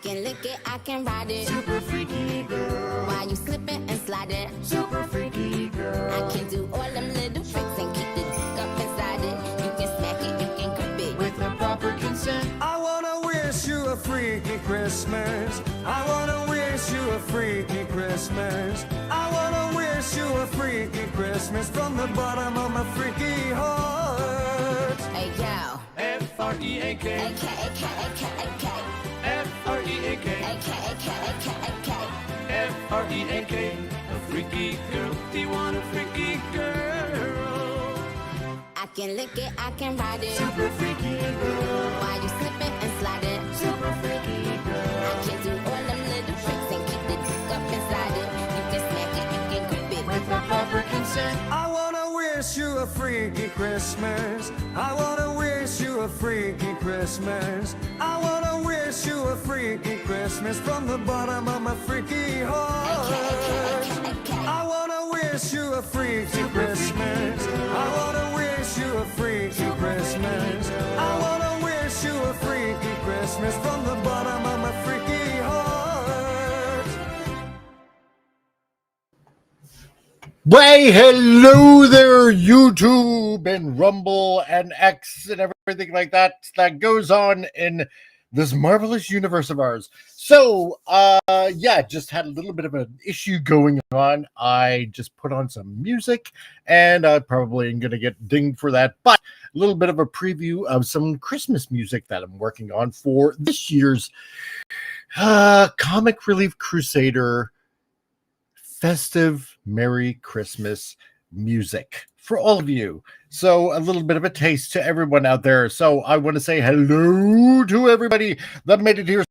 can lick it, I can ride it. Super freaky girl. While you slipping and sliding. Super freaky girl. I can do all them little tricks and keep the dick up inside it. You can smack it, you can grip it. With the proper consent. I wanna wish you a freaky Christmas. I wanna wish you a freaky Christmas. I wanna wish you a freaky Christmas from the bottom of my freaky heart. Hey, yo. F-R-E-A-K. AK, AK, AK, AK. F-R-E-A-k. AK, AK, AK, AK. F-R-E-A-k. A freaky girl. Do you want a freaky girl? I can lick it, I can ride it. Super freaky girl. While you slipping and sliding. Super freaky girl. I can do all them little tricks and keep the dick up inside it. You can smack it, you can grip it. With the proper consent. I wanna wish you a freaky Christmas. I wanna wish you a freaky Christmas. I wanna wish you a freaky Christmas from the bottom of my freaky heart. I wanna wish you a freaky Christmas. I wanna wish you a freaky Christmas. I wanna wish you a freaky Christmas from the bottom of my freaky heart. Way, hello there, YouTube and Rumble and X and everything like that goes on in this marvelous universe of ours. So, yeah, just had a little bit of an issue going on. I just put on some music, and I probably am going to get dinged for that, but a little bit of a preview of some Christmas music that I'm working on for this year's Comic Relief Crusader festive Merry Christmas music for all of you. So a little bit of a taste to everyone out there. So I want to say hello to everybody that made it here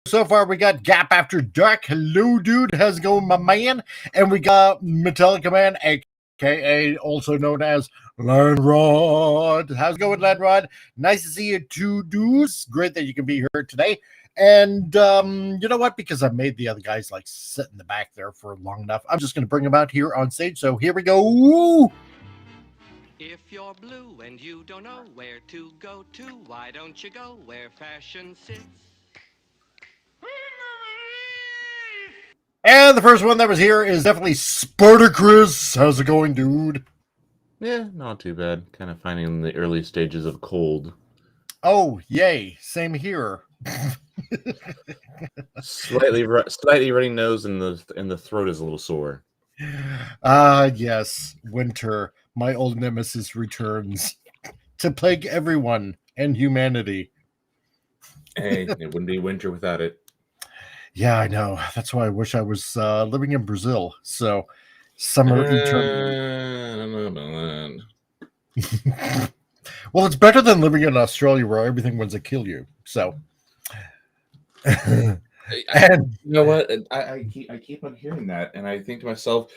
so far. We got Gap After Dark. Hello, dude. How's it going, my man? And we got Metallica Man, aka also known as Landrod. How's it going, Landrod? Nice to see you too, dudes. Great that you can be here today. And you know what? Because I made the other guys like sit in the back there for long enough, I'm just going to bring them out here on stage. So here we go. Woo! If you're blue and you don't know where to go to, why don't you go where fashion sits? And the first one that was here is definitely Spartacus. How's it going, dude? Yeah, not too bad. Kind of finding the early stages of cold. Oh, yay. Same here. Slightly running nose and the throat is a little sore. Yes, winter. My old nemesis returns to plague everyone and humanity. Hey, it wouldn't be winter without it. Yeah, I know. That's why I wish I was living in Brazil. So, summer eternity. I don't know about that. Well, it's better than living in Australia where everything wants to kill you. So, and you know what? I keep on hearing that, and I think to myself,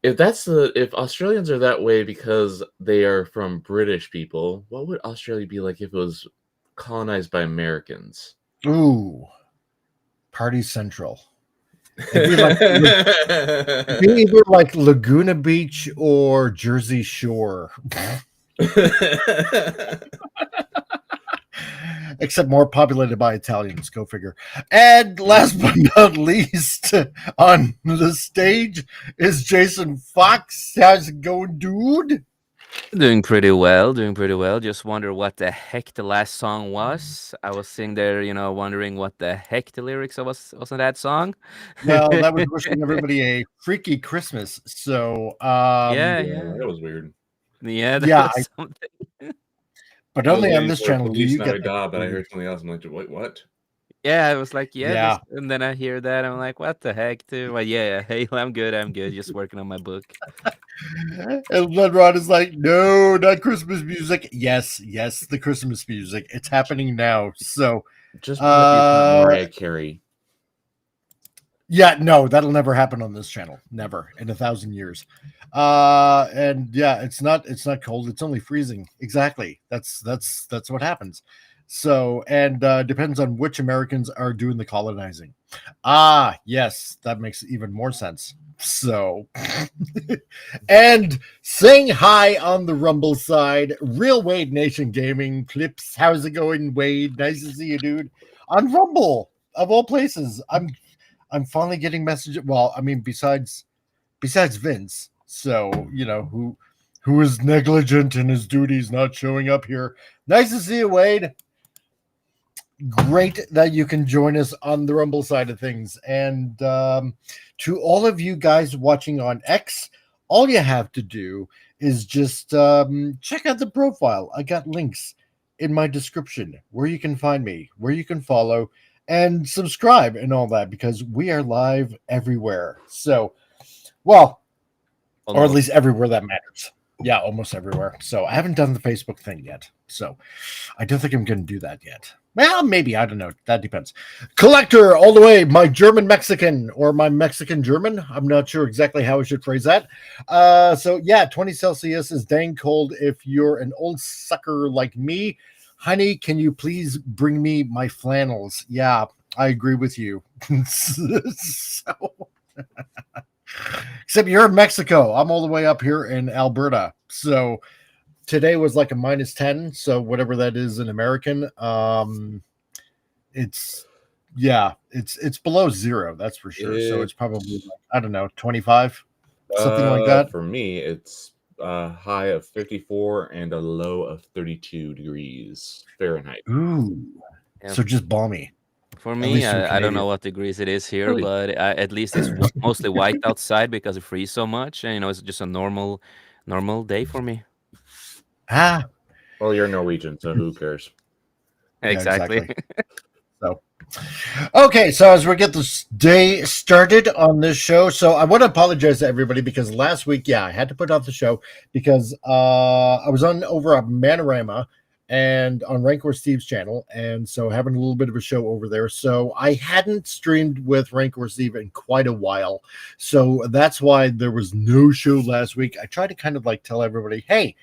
if Australians are that way because they are from British people, what would Australia be like if it was colonized by Americans? Ooh, Party Central. It'd be either like Laguna Beach or Jersey Shore. Except more populated by Italians, go figure. And last but not least, on the stage is Jason Fox. How's it going, dude? Doing pretty well. Just wonder what the heck the last song was. I was sitting there, wondering what the heck the lyrics was in that song. Well, that was wishing everybody a freaky Christmas. So, Yeah, that was weird. Yeah, that was something. But only on this channel do you not get a god, but I heard something else. I'm like, wait, what? Yeah, I was like, and then I hear that, I'm like, what the heck, too? Well, yeah, hey, I'm good, just working on my book. And Rod is like, no, not Christmas music. Yes, the Christmas music. It's happening now. So, just Mariah Carey. Yeah, no, that'll never happen on this channel. Never in 1,000 years. And yeah, it's not cold. It's only freezing. Exactly. That's what happens. So, and depends on which Americans are doing the colonizing. Ah, yes, that makes even more sense. So, and saying hi on the Rumble side, Real Wade Nation Gaming Clips. How's it going, Wade? Nice to see you, dude. On Rumble. of all places, I'm finally getting messages. Well, I mean, besides Vince, so who is negligent in his duties, not showing up here. Nice to see you, Wade. Great that you can join us on the Rumble side of things. And to all of you guys watching on X, all you have to do is just check out the profile. I got links in my description where you can find me, where you can follow and subscribe and all that, because we are live everywhere. So, well, or at least everywhere that matters. Yeah, almost everywhere. So I haven't done the Facebook thing yet. So I don't think I'm going to do that yet. Well, maybe. I don't know. That depends. Collector all the way. My German Mexican or my Mexican German. I'm not sure exactly how I should phrase that. So yeah, 20 Celsius is dang cold if you're an old sucker like me. Honey, can you please bring me my flannels? Yeah, I agree with you. Except you're in Mexico. I'm all the way up here in Alberta. So today was like a -10. So whatever that is in American, it's below 0. That's for sure. So it's probably like, I don't know, 25, something like that. For me, it's a high of 54 and a low of 32 degrees Fahrenheit. Ooh, Yeah. so just balmy. For At me, least you're I don't know Canadian. what degrees it is here, Really? but at least it's mostly white outside because it freezes so much, and it's just a normal day for me. Ah, Well, you're Norwegian, so who cares? yeah, Exactly. So, okay, so as we get this day started on this show, so I want to apologize to everybody because last week, I had to put off the show because I was on over at Manorama and on Rancor Steve's channel, and so having a little bit of a show over there. So I hadn't streamed with Rancor Steve in quite a while, so that's why there was no show last week. I tried to kind of like tell everybody, hey,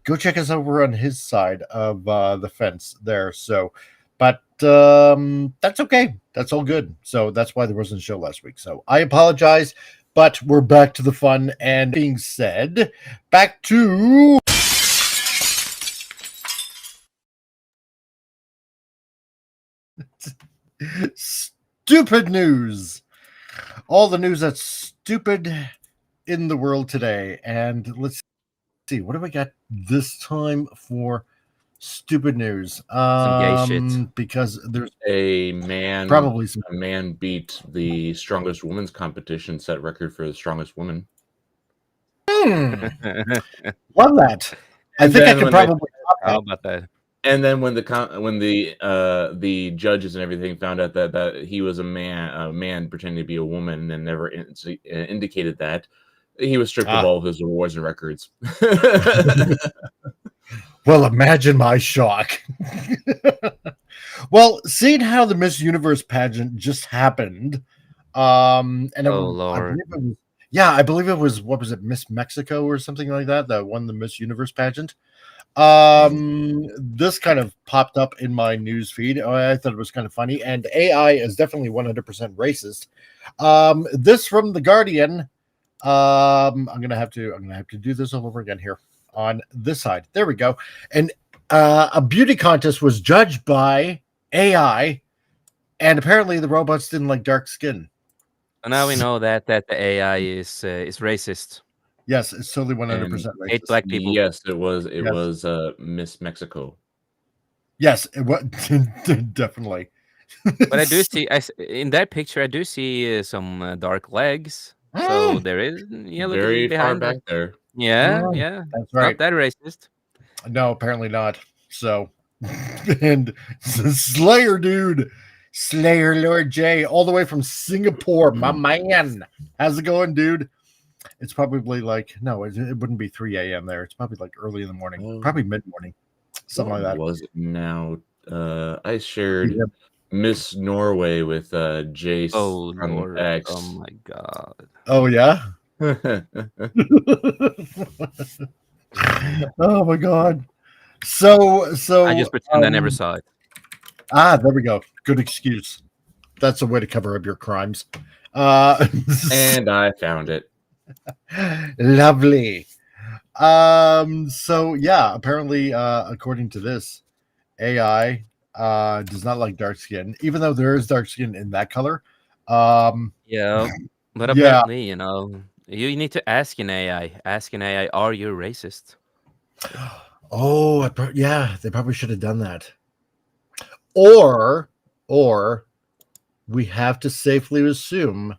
go check us over on his side of the fence there. So, but that's okay. That's all good. So that's why there wasn't a show last week. So I apologize, but we're back to the fun. And being said, back to stupid news. All the news that's stupid in the world today. And let's see, what do we got this time for stupid news? Some gay shit. Because there's A man probably some. a man beat the strongest women's competition, set record for the strongest woman. Love that. I And think I then could when probably. How about that? And then when the judges and everything found out that he was a man pretending to be a woman and never indicated that, he was stripped of all of his awards and records. Well, imagine my shock. Well, seeing how the Miss Universe pageant just happened, and Lord. I believe it was, what was it, Miss Mexico or something like that won the Miss Universe pageant. This kind of popped up in my news feed. I thought it was kind of funny, and AI is definitely 100% racist. This from The Guardian. I'm gonna have to do this all over again here on this side. There we go. And a beauty contest was judged by AI, and apparently the robots didn't like dark skin. So now we know that the AI is racist. Yes, it's totally 100% racist. Hate black people. Yes, it was Miss Mexico. Yes, it was definitely. But I do see, in that picture, I do see some dark legs. So there is, look Very far behind back there. Yeah, Oh, yeah. that's Not right. that racist. No, apparently not. So, and Slayer, dude. Slayer Lord J, all the way from Singapore. My man. How's it going, dude? It's probably like, no, it wouldn't be 3 a.m. there. It's probably like early in the morning, probably mid-morning, something like that. Was it now? I shared Miss Norway with Jace on Lord. X. Oh my god. Oh, yeah? Oh, my God. So I just pretend I never saw it. There we go. Good excuse. That's a way to cover up your crimes. And I found it. Lovely. So yeah, apparently according to this AI, does not like dark skin, even though there is dark skin in that color. Yeah, but Yeah. apparently, you need to ask an AI. Ask an AI, are you racist? Oh, yeah, they probably should have done that. Or we have to safely assume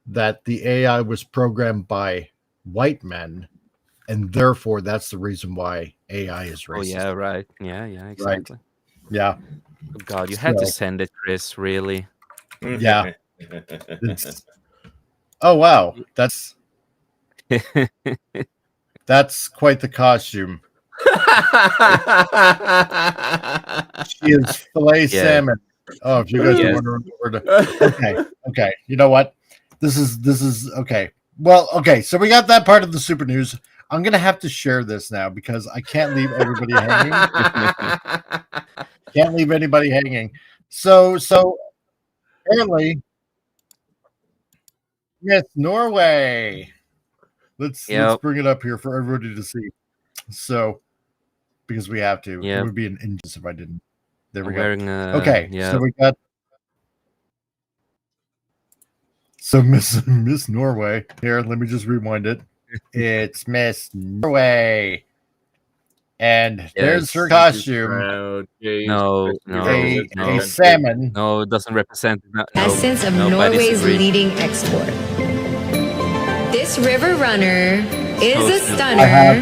that the AI was programmed by white men, and therefore that's the reason why AI is racist. Oh yeah, right. Yeah, exactly. Yeah. Oh, God, you had to So- send it, Chris. Really? Yeah. Oh wow, that's quite the costume. She is filet salmon. Oh, if you guys are wondering where to... Okay. You know what? This is okay. Well, okay. So we got that part of the super news. I'm gonna have to share this now because I can't leave everybody hanging. Can't leave anybody hanging. So apparently, Miss Norway. Let's bring it up here for everybody to see. So, because we have to, it would be an injustice if I didn't. There we go. Okay, so we got Miss Norway here. Let me just rewind it. It's Miss Norway, and there's her costume. No, a salmon. No, it doesn't represent essence of Norway's leading export. This river runner is a stunner.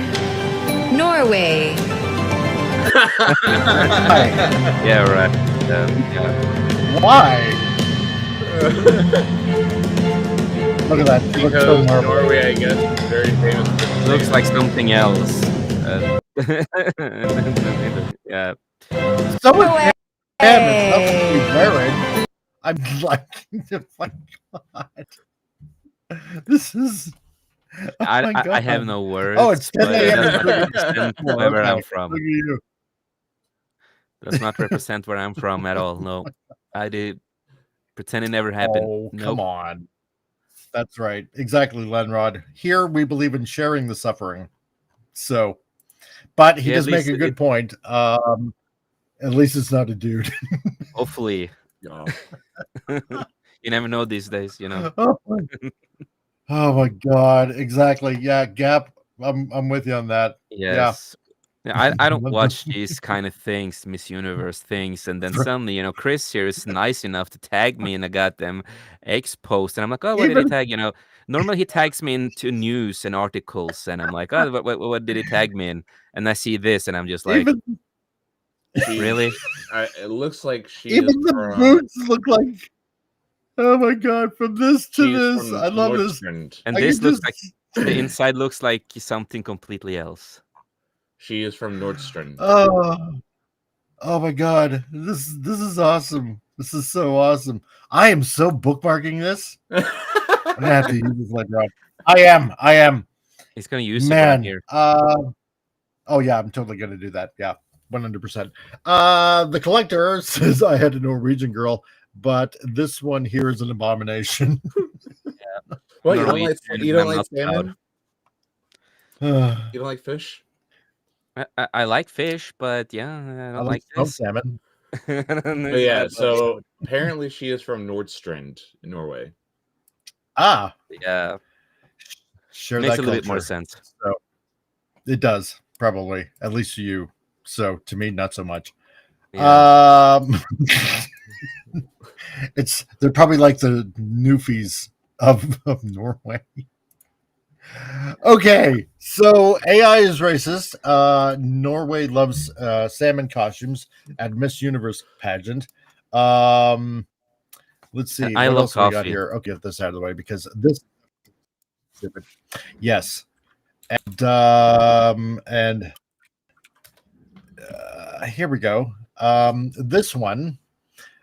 Norway. Yeah, right. Yeah. Why? Look at that. She looks so Because Norway, I guess, is very famous. Looks like something else. Yeah. Someone it's not what she's wearing. I'm like, my God. This is. Oh my God. I have no words. Oh, it's 10 a.m. That doesn't represent where I'm from. Look at you. Does not represent where I'm from at all. No, I did pretend it never happened. Oh, nope. Come on. That's right. Exactly, Lenrod. Here we believe in sharing the suffering. So, but he does make a good point. At least it's not a dude. Hopefully. You never know these days, Oh my God. Exactly. Yeah, Gap. I'm with you on that. Yes. Yeah, I don't watch these kind of things, Miss Universe things, and then suddenly, Chris here is nice enough to tag me in a goddamn X post, and I'm like, oh, what did he tag? Normally he tags me into news and articles, and I'm like, oh, what did he tag me in? And I see this, and I'm just like, really? It looks like she. Even the boots look like. Oh my God! From this to this, I love this. And this looks like the inside looks like something completely else. She is from Nordstrand. Oh my God! This is awesome. This is so awesome. I am so bookmarking this. I'm gonna have to use this later on. I am. He's gonna use it right here. Oh yeah, I'm totally gonna do that. Yeah, 100%. The collector says I had a Norwegian girl, but this one here is an abomination. Yeah. What, you don't like salmon? You don't like fish? I like fish, but yeah, I don't like salmon. But yeah, so apparently she is from Nordstrand in Norway. Ah, yeah, sure, makes that a little bit more sense. So it does probably, at least to you. So to me, not so much. Yeah. They're probably like the Newfies of Norway. Okay, so AI is racist. Norway loves salmon costumes at Miss Universe pageant. Let's see. I what love else coffee. We got here? Okay, get this out of the way because this. Yes, and here we go. This one,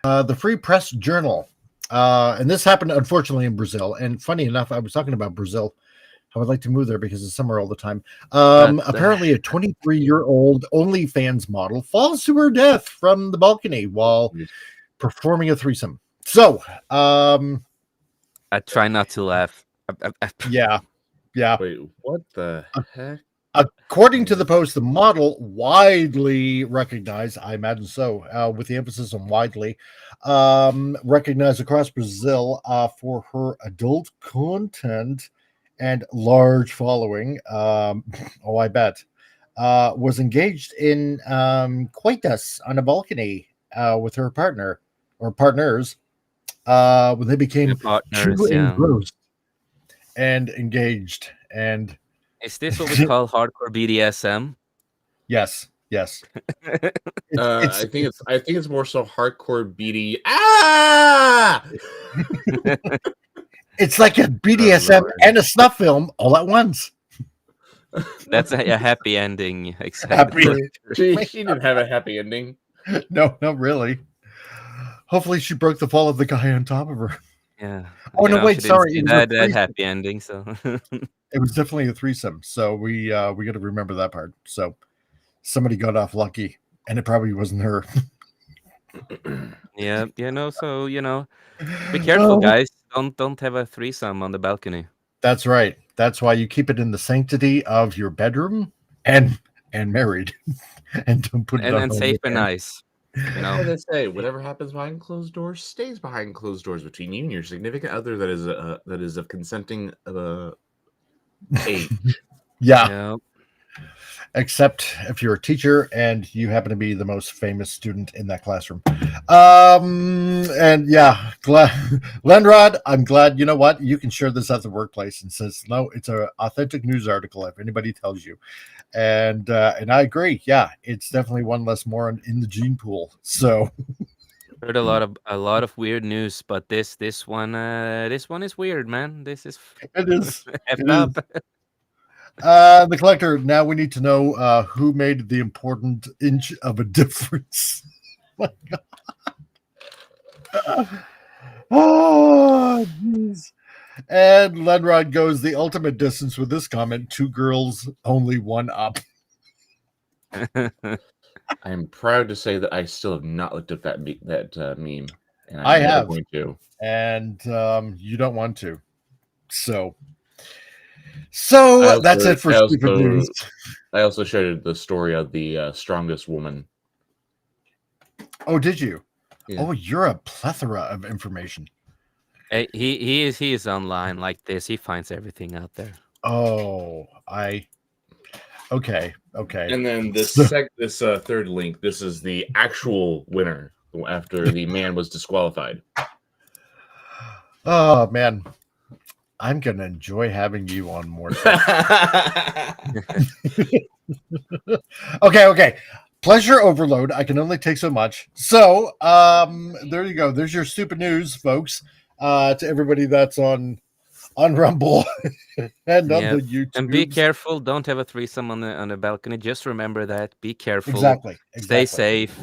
the Free Press Journal, and this happened unfortunately in Brazil. And funny enough, I was talking about Brazil. I would like to move there because it's summer all the time. Apparently, a 23-year-old OnlyFans model falls to her death from the balcony while performing a threesome. So, I try not to laugh. Yeah. Wait, what the heck? According to the post, the model, widely recognized, I imagine so, with the emphasis on widely, recognized across Brazil for her adult content and large following. Oh, I bet. Was engaged in coitus on a balcony with her partner or partners when they became too engrossed and engaged. And is this what we call hardcore BDSM? yes. I think it's more so hardcore BD. Ah! It's like a BDSM and a snuff film all at once. That's a happy ending. Exactly. She didn't have a happy ending. No, not really. Hopefully, she broke the fall of the guy on top of her. Yeah. Oh no! Wait, sorry. That happy ending. So it was definitely a threesome. So we got to remember that part. So somebody got off lucky, and it probably wasn't her. Yeah. So be careful, guys. Don't have a threesome on the balcony. That's right. That's why you keep it in the sanctity of your bedroom and married, and don't put it and safe and nice. As I say, whatever happens behind closed doors stays behind closed doors between you and your significant other that is of consenting age. Yeah. Except if you're a teacher and you happen to be the most famous student in that classroom. And yeah, Lenrod, I'm glad, you know what? You can share this at the workplace and says, no, it's an authentic news article if anybody tells you. And I agree. Yeah, it's definitely one less moron in the gene pool. So heard a lot of weird news, but this one is weird, man. It is effed up. The collector, now we need to know who made the important inch of a difference. My God. Oh, jeez. And Lenrod goes the ultimate distance with this comment: 2 girls, only 1 up. I am proud to say that I still have not looked up that meme. And I have. Going to. And you don't want to. So that's it for stupid news. I also shared the story of the strongest woman. Oh, did you? Yeah. Oh, you're a plethora of information. Hey, he is online like this. He finds everything out there. Oh, okay. And then this third link. This is the actual winner after the man was disqualified. Oh man. I'm going to enjoy having you on more. Okay. Pleasure overload. I can only take so much. So there you go. There's your stupid news, folks. To everybody that's on Rumble and on the YouTube. And be careful. Don't have a threesome on the balcony. Just remember that. Be careful. Exactly. Stay safe.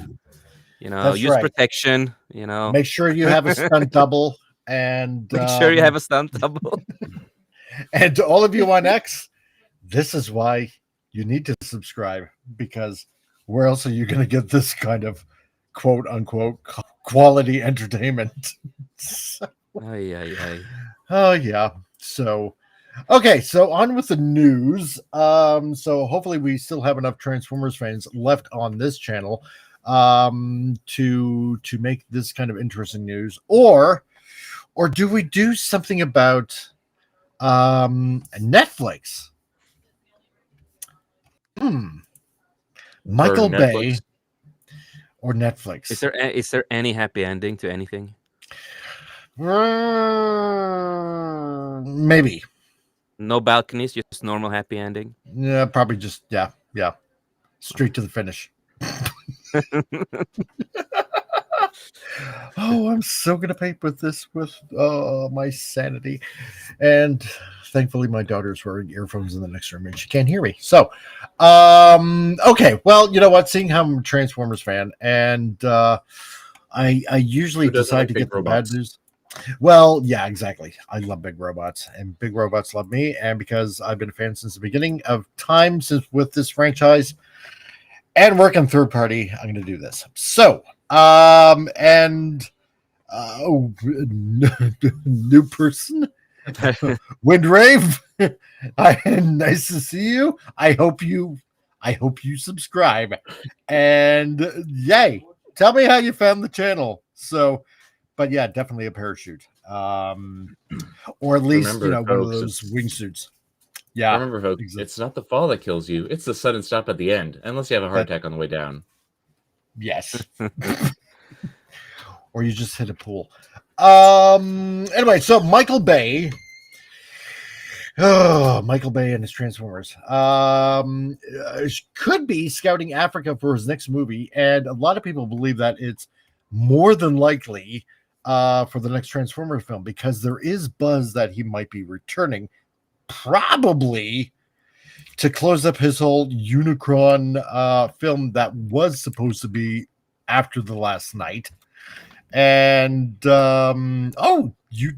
Use protection. Make sure you have a stunt double. And make sure you have a stunt double. And to all of you on X, this is why you need to subscribe, because where else are you going to get this kind of quote unquote quality entertainment? Oh yeah. So okay, so on with the news. So hopefully we still have enough Transformers fans left on this channel to make this kind of interesting news, or do we do something about Netflix? Michael Bay or Netflix? Is there any happy ending to anything? Maybe. No balconies, just normal happy ending. Yeah, probably just yeah. Straight to the finish. Oh, I'm so gonna pay with this with my sanity, and thankfully my daughter's wearing earphones in the next room and she can't hear me. So, okay, well, you know what? Seeing how I'm a Transformers fan, and I usually decide to get the bad news. Well, yeah, exactly. I love big robots, and big robots love me, and because I've been a fan since the beginning of time, since with this franchise, and working third party, I'm gonna do this. So. New person, Windrave, Nice to see you. I hope you subscribe. And yay. Tell me how you found the channel. So, but yeah, definitely a parachute. Or at least, Remember, one of folks, those wingsuits. Yeah. Remember, folks, it's not the fall that kills you; it's the sudden stop at the end, unless you have a heart attack on the way down. Yes. Or you just hit a pool. Anyway, so Michael Bay. Oh, Michael Bay and his Transformers. Could be scouting Africa for his next movie, and a lot of people believe that it's more than likely for the next Transformers film, because there is buzz that he might be returning, probably to close up his whole Unicron film that was supposed to be after The Last Night. And you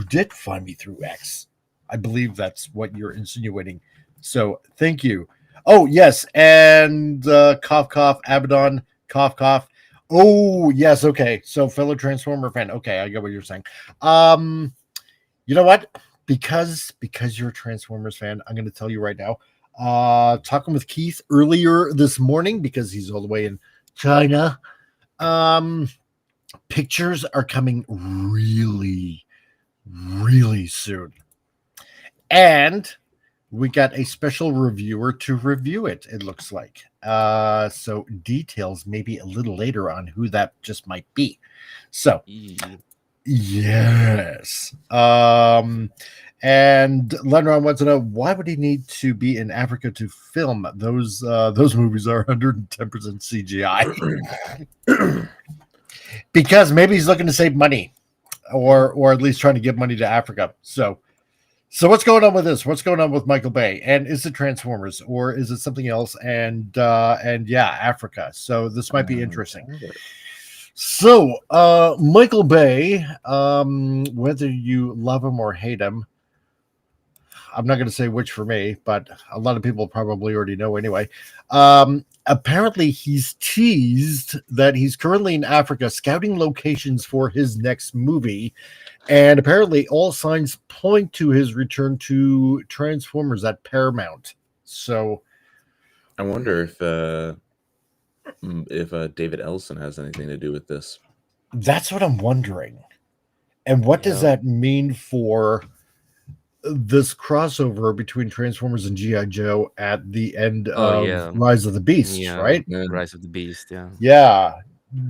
did find me through X. I believe that's what you're insinuating. So thank you. Oh, yes. And cough, cough, Abaddon, cough, cough. Oh, yes. Okay. So fellow Transformer fan. Okay. I get what you're saying. You know what? Because you're a Transformers fan, I'm going to tell you right now, talking with Keith earlier this morning, because he's all the way in China, pictures are coming really, really soon. And we got a special reviewer to review it, it looks like. So details maybe a little later on who that just might be. So, yes. And Lenron wants to know, why would he need to be in Africa to film? Those movies are 110% CGI. Because maybe he's looking to save money, or at least trying to give money to Africa. So what's going on with this? What's going on with Michael Bay? And is it Transformers, or is it something else? And yeah, Africa. So this might be interesting. So Michael Bay, whether you love him or hate him, I'm not going to say which for me, but a lot of people probably already know anyway. Apparently, he's teased that he's currently in Africa scouting locations for his next movie. And apparently, all signs point to his return to Transformers at Paramount. So, I wonder if David Ellison has anything to do with this. That's what I'm wondering. And what does that mean for this crossover between Transformers and G.I. Joe at the end of Rise of the Beast, right? Rise of the Beast, yeah. Yeah,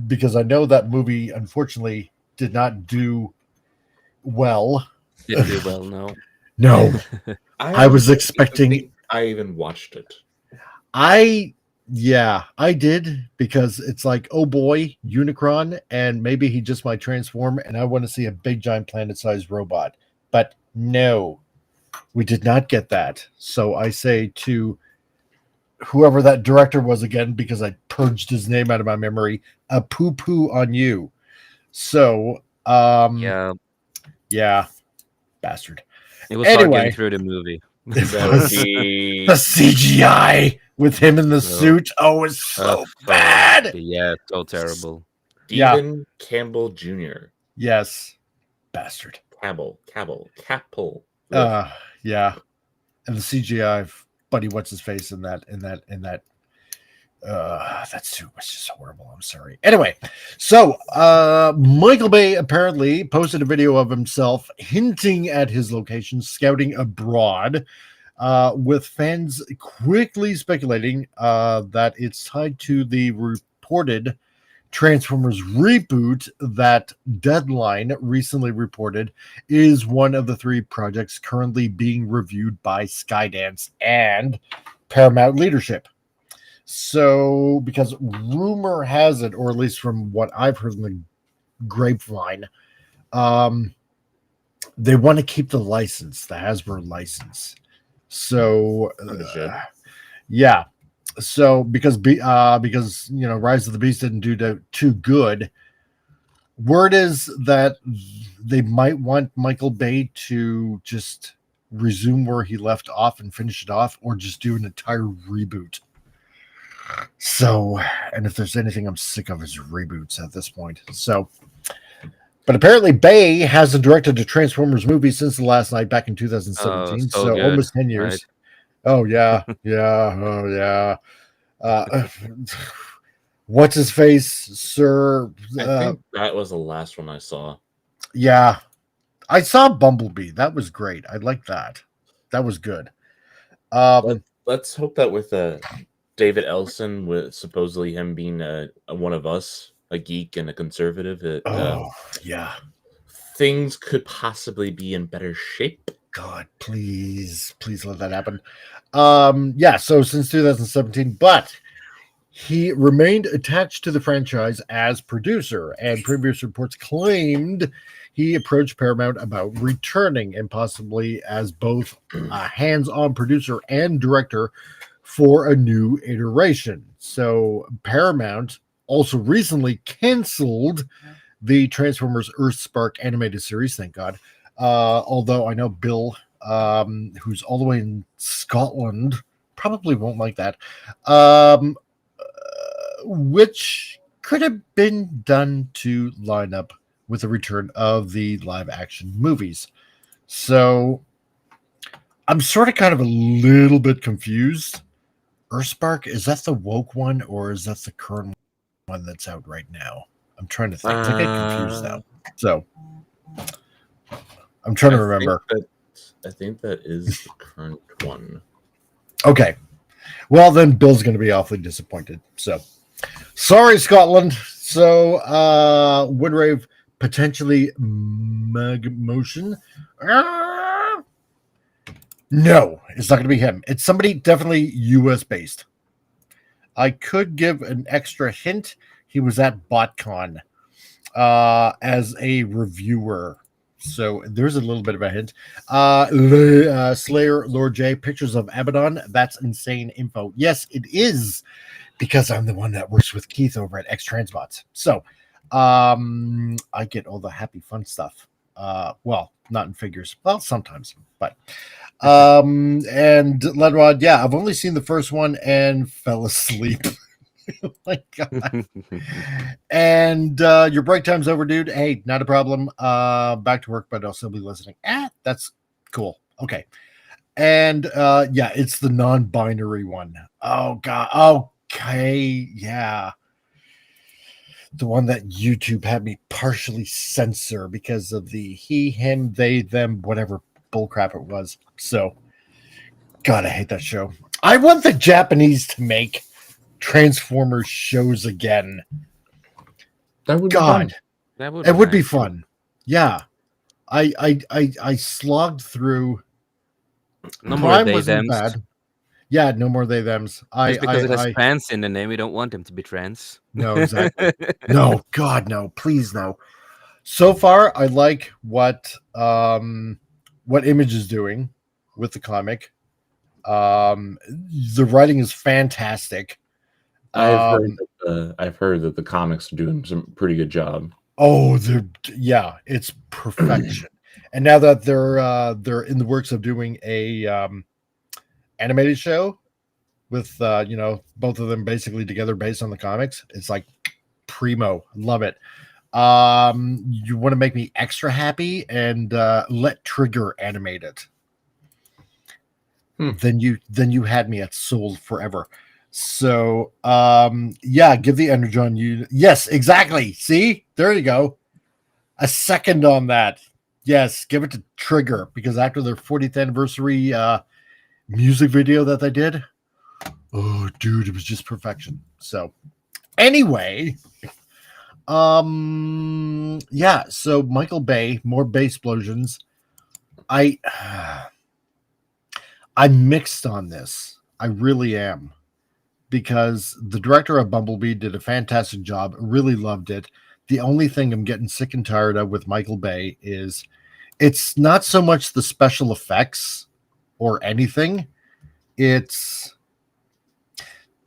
because I know that movie, unfortunately, did not do well. Didn't do well, no. No. I was expecting... I even watched it. I did, because it's like, oh boy, Unicron, and maybe he just might transform, and I want to see a big, giant, planet-sized robot. But no, we did not get that. So I say to whoever that director was again, because I purged his name out of my memory, a poo-poo on you. So, yeah, bastard. It was hard getting through the movie. The CGI with him in the suit. Oh, it's so bad. Yeah, so terrible. Stephen Campbell Jr. Yes, bastard. Cabell. Yeah, and the CGI, buddy, what's his face in that? That suit was just horrible. I'm sorry. Anyway, so Michael Bay apparently posted a video of himself hinting at his location, scouting abroad, with fans quickly speculating that it's tied to the reported Transformers reboot that Deadline recently reported is one of the 3 projects currently being reviewed by Skydance and Paramount leadership. So, because rumor has it, or at least from what I've heard in the grapevine, they want to keep the license, the Hasbro license. So, yeah. So, because Rise of the Beast didn't do too good, word is that they might want Michael Bay to just resume where he left off and finish it off, or just do an entire reboot. So, and if there's anything I'm sick of is reboots at this point. So, But apparently Bay hasn't directed a Transformers movie since The Last Night back in 2017. so So good, almost 10 years. right? Oh, yeah. Yeah. Oh, yeah. What's his face, sir? I think that was the last one I saw. Yeah. I saw Bumblebee. That was great. I like that. That was good. Let's hope that with David Elson, with supposedly him being one of us, a geek and a conservative, yeah. Things could possibly be in better shape. God, please let that happen. Yeah, so since 2017, but he remained attached to the franchise as producer, and previous reports claimed he approached Paramount about returning and possibly as both a hands-on producer and director for a new iteration. So Paramount also recently canceled the Transformers Earthspark animated series, thank God. Although I know Bill, who's all the way in Scotland, probably won't like that. Which could have been done to line up with the return of the live action movies. So I'm sort of kind of a little bit confused. Earthspark, is that the woke one or is that the current one that's out right now? I'm trying to think. I get confused now. So I'm trying to remember. I think that is the current one. Okay. Well, then Bill's going to be awfully disappointed. So sorry, Scotland. So Woodrave potentially motion. No, it's not going to be him. It's somebody definitely US based. I could give an extra hint. He was at BotCon as a reviewer. So there's a little bit of a hint. Slayer, Lord J, pictures of Abaddon. That's insane info. Yes, it is, because I'm the one that works with Keith over at X Transbots. So I get all the happy fun stuff. Well, not in figures. Well, sometimes, but and Ledrod, yeah, I've only seen the first one and fell asleep. Oh my God. And your break time's over, dude. Hey, not a problem. Back to work, but I'll still be listening. That's cool. Okay. And yeah, it's the non-binary one. Oh God. Okay. Yeah. The one that YouTube had me partially censor because of the he, him, they, them, whatever bullcrap it was. So, God, I hate that show. I want the Japanese to make Transformers shows again. That would God, That it would be fun. Yeah, I slogged through. No more they thems. Bad. Yeah, no more they thems. It's because it has trans in the name. We don't want them to be trans. No, exactly. No, God, no, please, no. So far, I like what Image is doing with the comic. The writing is fantastic. I've heard that the comics are doing some pretty good job. Oh, it's perfection. And now that they're in the works of doing a animated show with both of them basically together based on the comics, it's like primo. Love it. You want to make me extra happy and let Trigger animate it. Then you had me at sold forever. So yeah, give the Energon yes, exactly. See, there you go. A second on that. Yes, give it to Trigger, because after their 40th anniversary music video that they did, oh dude, it was just perfection. So anyway, yeah, so Michael Bay, more Bay explosions. I'm mixed on this. I really am, because the director of Bumblebee did a fantastic job. Really loved it. The only thing I'm getting sick and tired of with Michael Bay is it's not so much the special effects or anything. It's,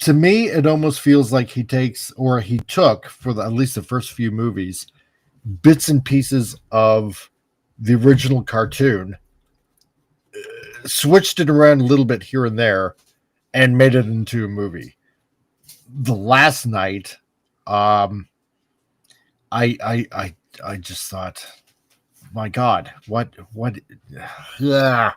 to me, it almost feels like he took for at least the first few movies, bits and pieces of the original cartoon, switched it around a little bit here and there, and made it into a movie. The Last Night, I I just thought, my God, what, yeah.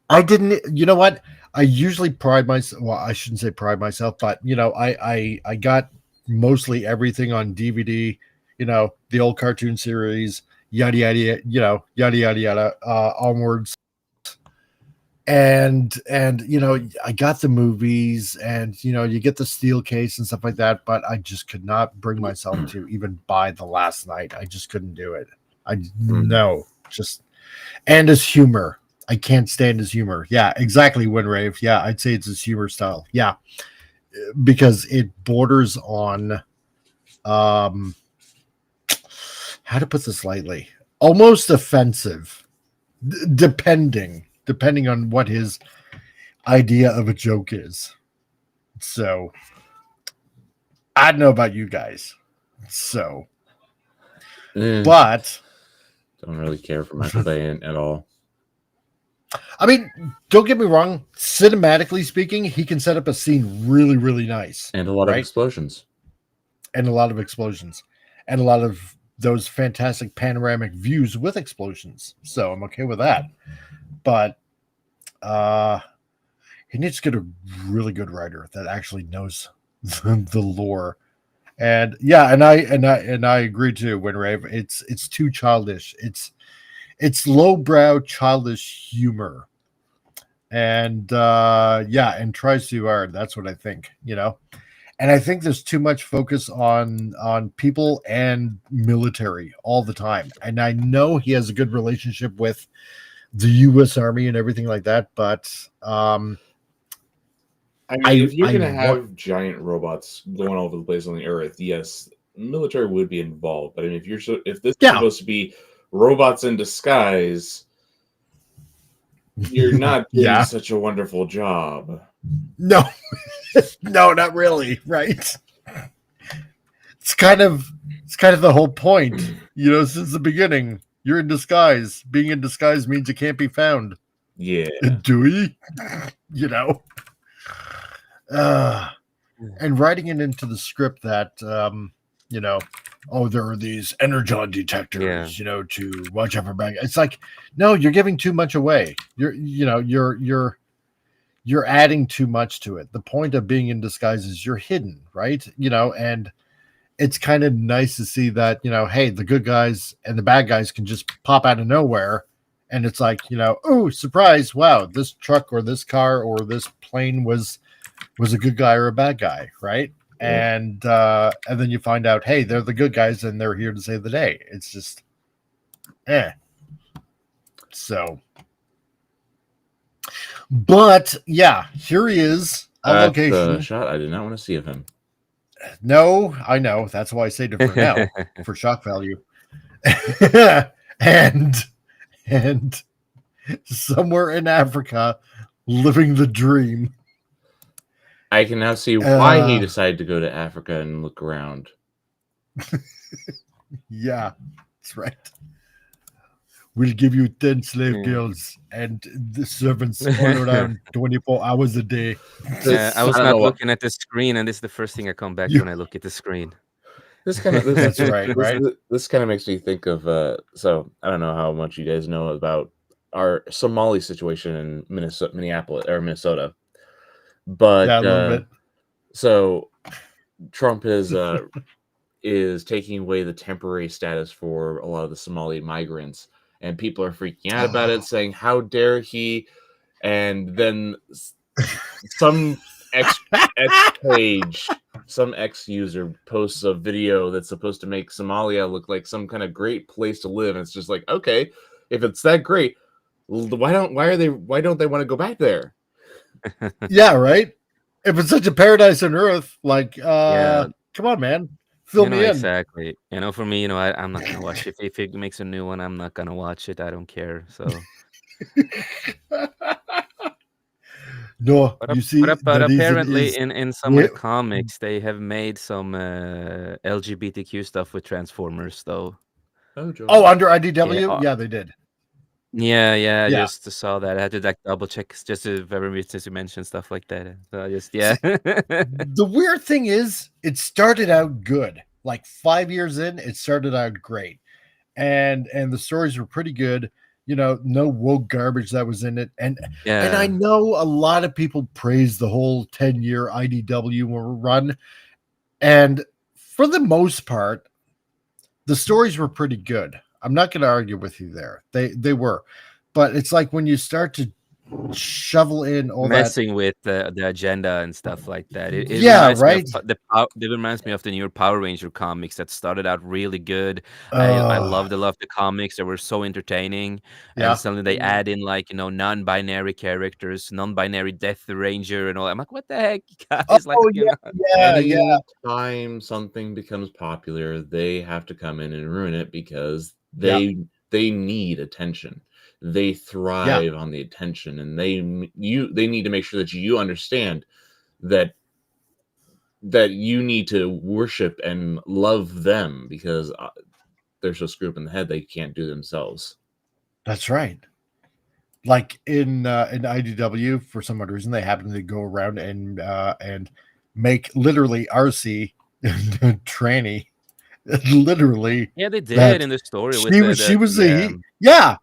I didn't, you know what? I usually pride myself. Well, I shouldn't say pride myself, but I got mostly everything on DVD. The old cartoon series, yada yada, yada yada yada, onwards. And I got the movies, and you get the steel case and stuff like that. But I just could not bring myself to even buy The Last Night. I just couldn't do it. No, just and his humor. I can't stand his humor. Yeah, exactly. Winrave. Yeah, I'd say it's his humor style. Yeah, because it borders on, how to put this lightly, almost offensive, depending on what his idea of a joke is. So, I don't know about you guys. So, but don't really care for Michael Bay at all. I mean, don't get me wrong. Cinematically speaking, he can set up a scene really, really nice. And a lot of explosions. And a lot of explosions. And a lot of those fantastic panoramic views with explosions. So I'm okay with that. But he needs to get a really good writer that actually knows the lore. And yeah, and I agree too, Winrave. It's too childish. It's lowbrow, childish humor, and and tries too hard. That's what I think, And I think there's too much focus on people and military all the time. And I know he has a good relationship with the U.S. Army and everything like that, but I mean, if you're going to have giant robots going all over the place on the Earth, yes, military would be involved. But I mean, if this is supposed to be robots in disguise, you're not doing such a wonderful job. No, no, not really. Right? It's kind of the whole point, since the beginning. You're in disguise. Being in disguise means you can't be found. Yeah. Do we? And writing it into the script that there are these energon detectors, to watch out for bad guys. It's like, no, you're giving too much away. You're adding too much to it. The point of being in disguise is you're hidden, right? And it's kind of nice to see that, hey, the good guys and the bad guys can just pop out of nowhere. And it's like, oh, surprise. Wow, this truck or this car or this plane was a good guy or a bad guy, right? And then you find out, hey, they're the good guys and they're here to save the day. It's just, So, but yeah, here he is on location. Shot I did not want to see of him. No, I know. That's why I saved it for now for shock value. and somewhere in Africa, living the dream. I can now see why he decided to go to Africa and look around. Yeah, that's right. We'll give you 10 slave girls and the servants all around 24 hours a day. I was not looking at the screen, and this is the first thing I come back to when I look at the screen. That's right. Right? This kind of makes me think of so I don't know how much you guys know about our Somali situation in Minnesota. But yeah, a little bit. So Trump is taking away the temporary status for a lot of the Somali migrants, and people are freaking out about it, saying, how dare he? And then some some ex-user posts a video that's supposed to make Somalia look like some kind of great place to live. And it's just like, okay, if it's that great, why don't they want to go back there? Yeah, right. If it's such a paradise on earth, like, come on, man, fill me in. Exactly. For me, I'm not gonna watch it. If it makes a new one, I'm not gonna watch it. I don't care. So. No, you see, but apparently in some of the comics, they have made some LGBTQ stuff with Transformers, though. Oh, under IDW? Yeah, they did. Yeah, I just saw that. I had to double check just since you mentioned stuff like that. So The weird thing is, it started out good. like 5 years in, it started out great, and the stories were pretty good. No woke garbage that was in it, and I know a lot of people praise the whole 10-year IDW run, and for the most part, the stories were pretty good. I'm not going to argue with you there. They were, but it's like when you start to shovel in all messing with the agenda and stuff like that. It Yeah, reminds me right? of it reminds me of the newer Power Ranger comics that started out really good. I loved the comics. They were so entertaining. Yeah. And suddenly they add in like, non-binary characters, non-binary Death Ranger and all. I'm like, what the heck, guys? Like, Anytime something becomes popular, they have to come in and ruin it because they need attention. They thrive on the attention, and they need to make sure that you understand that you need to worship and love them because they're so screwed up in the head they can't do themselves. That's right. Like in IDW, for some odd reason, they happen to go around and make literally RC tranny. Literally, yeah, they did in the story. She was yeah.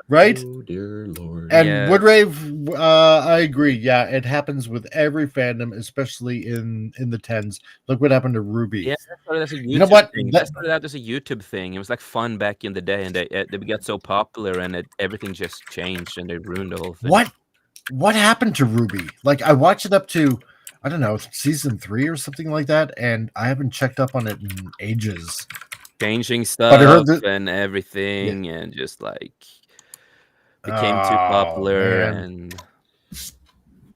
Right? Oh dear Lord. And Woodrave, I agree. Yeah, it happens with every fandom, especially in the 10s. Look what happened to Ruby. Yeah, that's a YouTube you know what? thing. That started out as a YouTube thing. It was like fun back in the day, and they got so popular, and everything just changed, and they ruined the whole thing. What happened to Ruby? Like, I watched it up to, I don't know, season 3 or something like that, and I haven't checked up on it in ages. Changing stuff and everything, and just like became too popular, and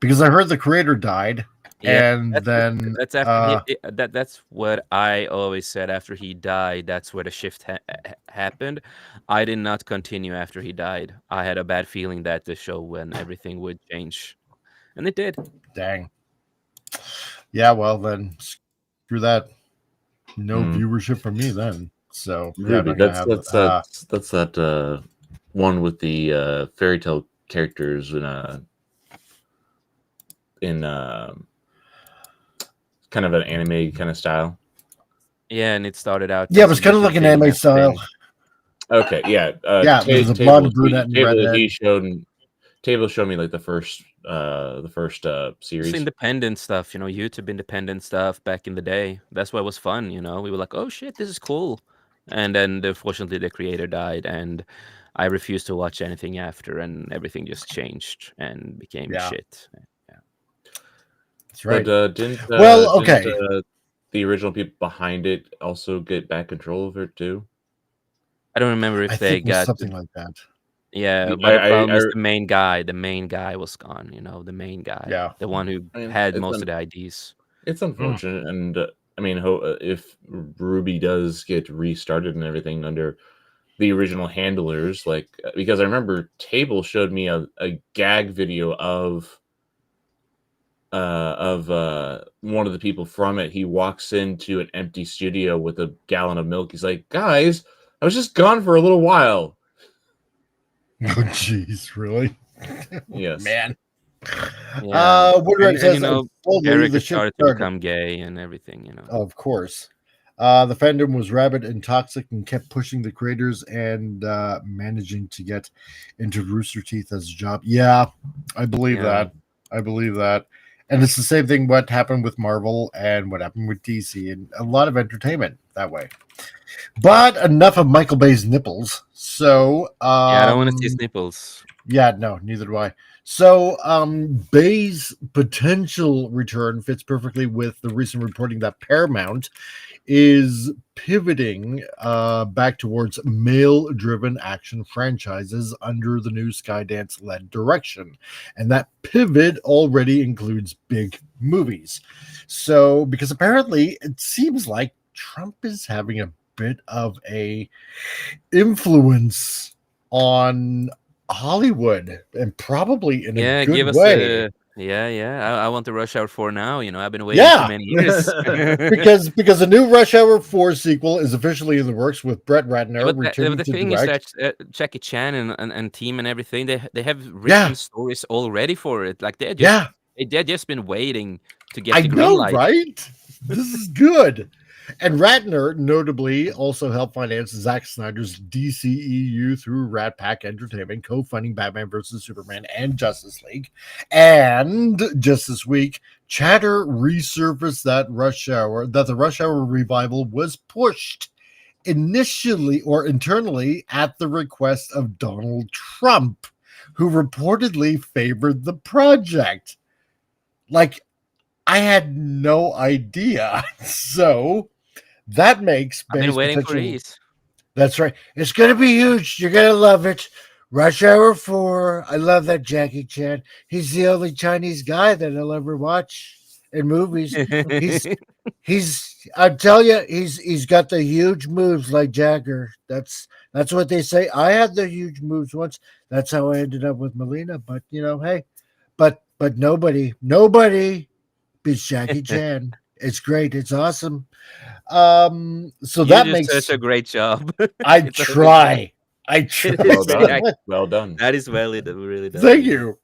because I heard the creator died, and then that's after that's what I always said. After he died, that's where the shift happened. I did not continue after he died. I had a bad feeling that the show when everything would change, and it did. Dang. Yeah, well then, screw that. No viewership from me then. So Ruby, that's that one with the fairy tale characters in kind of an anime kind of style. Yeah, and it started out. Yeah, it was kind of like an anime style. Okay, yeah. It was a blonde brunette and redhead. Table showed me like the first series. It's independent stuff, YouTube independent stuff back in the day. That's why it was fun, We were like, oh shit, this is cool. And then unfortunately the creator died, and I refused to watch anything after, and everything just changed and became shit. Yeah. That's right. But didn't the original people behind it also get back control of it too? I don't remember if they got something like that. Yeah, but the problem is the main guy. The main guy was gone. The main guy. Yeah, the one who had most of the IDs. It's unfortunate, and I mean, if Ruby does get restarted and everything under the original handlers, like, because I remember Table showed me a gag video of one of the people from it. He walks into an empty studio with a gallon of milk. He's like, guys, I was just gone for a little while. Oh, jeez, really? Yes, man. Yeah. Woodruff says, Eric started to become gay and everything. Of course. The fandom was rabid and toxic and kept pushing the creators and managing to get into Rooster Teeth as a job. Yeah, I believe that. I believe that. And it's the same thing what happened with Marvel and what happened with DC, and a lot of entertainment that way. But enough of Michael Bay's nipples. So I don't want to see his nipples. Yeah, no, neither do I. So Bay's potential return fits perfectly with the recent reporting that Paramount is pivoting back towards male-driven action franchises under the new Skydance-led direction. And that pivot already includes big movies. So, because apparently it seems like Trump is having a bit of a influence on Hollywood, and probably in a good way. I want the Rush Hour 4 now. I've been waiting for many years. because the new Rush Hour 4 sequel is officially in the works with Brett Ratner returning the to thing direct. is that Jackie Chan and team and everything, they have written stories already for it. Like they just been waiting to get the green light. Right? This is good. And Ratner notably also helped finance Zack Snyder's DCEU through Rat Pack Entertainment, co-funding Batman vs. Superman and Justice League. And just this week, chatter resurfaced that the Rush Hour revival was pushed initially or internally at the request of Donald Trump, who reportedly favored the project. Like, I had no idea. So that makes I've been Bay's waiting for potential. these. That's right. It's going to be huge. You're going to love it. Rush Hour 4. I love that Jackie Chan. He's the only Chinese guy that I'll ever watch in movies. I tell you, he's got the huge moves like Jagger. That's what they say. I had the huge moves once. That's how I ended up with Melina. But hey, but nobody beats Jackie Chan. It's great. It's awesome. So You that do makes such a great job. I It's try. I try. Well done. Well done. That is really done. Thank you.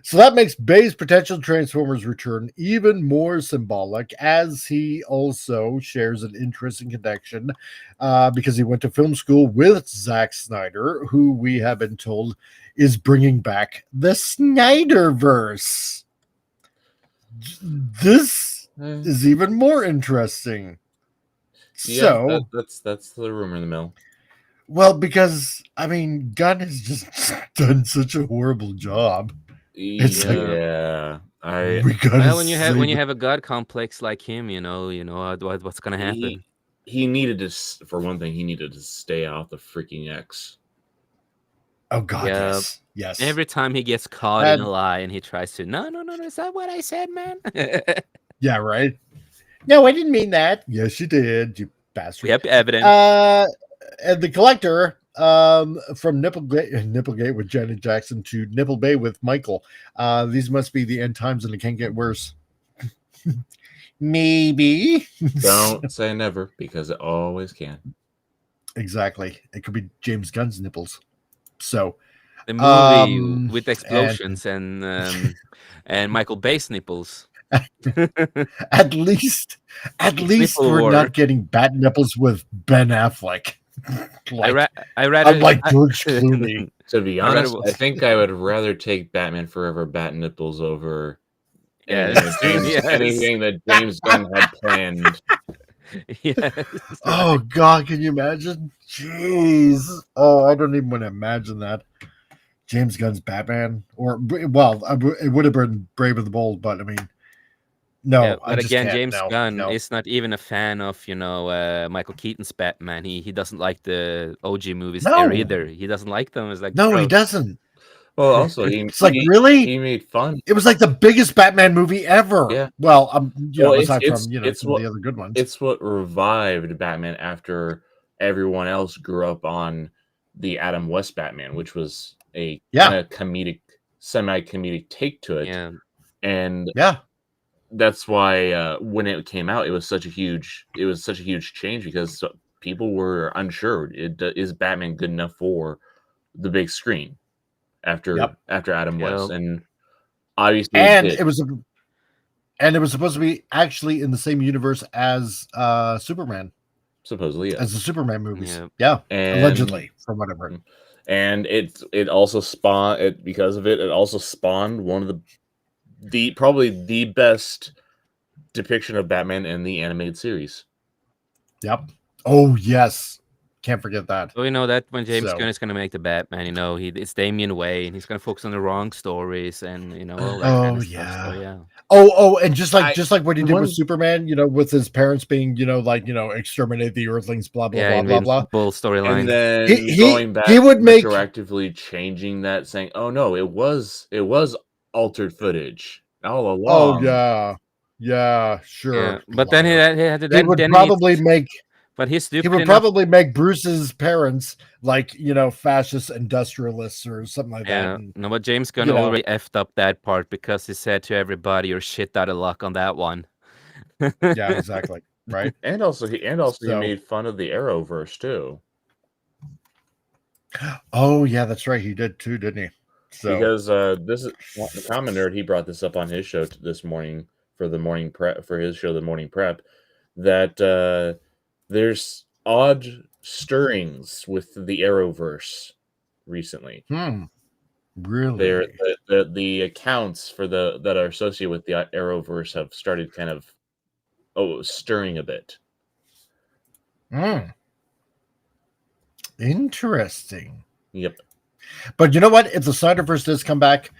So that makes Bay's potential Transformers return even more symbolic, as he also shares an interesting connection because he went to film school with Zack Snyder, who we have been told is bringing back the Snyderverse. This is even more interesting. Yeah, that's the rumor in the mill. Well, because Gunn has just done such a horrible job. It's yeah, when you have a god complex like him, what's gonna happen. He needed to, for one thing, he needed to stay out the freaking X. Oh God, yes. Every time he gets caught in a lie and he tries to, no, is that what I said, man? Yeah, right. No, I didn't mean that. Yes, you did, you bastard. We have evidence. And the Collector, from Nipplegate with Janet Jackson to Nipple Bay with Michael. These must be the end times, and it can't get worse. Maybe. Don't say never, because it always can. Exactly. It could be James Gunn's nipples. So the movie with explosions and Michael Bay's nipples. At least we're not getting bat nipples with Ben Affleck. Unlike George Clooney. To be honest, I think I would rather take Batman Forever bat nipples over anything that James Gunn had planned. Yes. Oh God, can you imagine? Jeez. Oh, I don't even want to imagine that. James Gunn's Batman, it would have been Brave and the Bold, but no. Yeah, but again, James Gunn is not even a fan of Michael Keaton's Batman. He doesn't like the OG movies there either. He doesn't like them. It's like he doesn't. Well, also it's really he made fun. It was like the biggest Batman movie ever. Yeah. Well, aside from some of the other good ones. It's what revived Batman after everyone else grew up on the Adam West Batman, which was a kind of semi-comedic take to it. Yeah. And that's why when it came out, it was such a huge change because people were unsure. Is Batman good enough for the big screen after Adam West? And obviously, it was supposed to be actually in the same universe as Superman. Supposedly, as the Superman movies. And, allegedly, from whatever. And it also spawned because of it. It also spawned one of the probably the best depiction of Batman in the animated series. Yep. Oh yes, can't forget that. So that when James Gunn is going to make the Batman, it's Damian Wayne. He's going to focus on the wrong stories and all that kind of stuff. So, yeah. And just like what he did with Superman, with his parents being, exterminate the Earthlings, blah blah blah blah blah. Storyline. And then going back, he would make retroactively changing that, saying, "Oh no, it was altered footage all along." Oh yeah, sure. Yeah. But then he would probably make. But he's stupid. He would probably make Bruce's parents like fascist industrialists or something like that. No, but James Gunn already effed up that part because he said to everybody, "You're shit out of luck on that one." Yeah, exactly. Right. And also he made fun of the Arrowverse too. Oh yeah, that's right. He did too, didn't he? So because this is the Common Nerd. He brought this up on his show this morning for the morning prep for his show, The Morning Prep. that there's odd stirrings with the Arrowverse recently. Really? The accounts for that are associated with the Arrowverse have started kind of stirring a bit. Interesting. Yep. But you know what? If the Snyderverse does come back,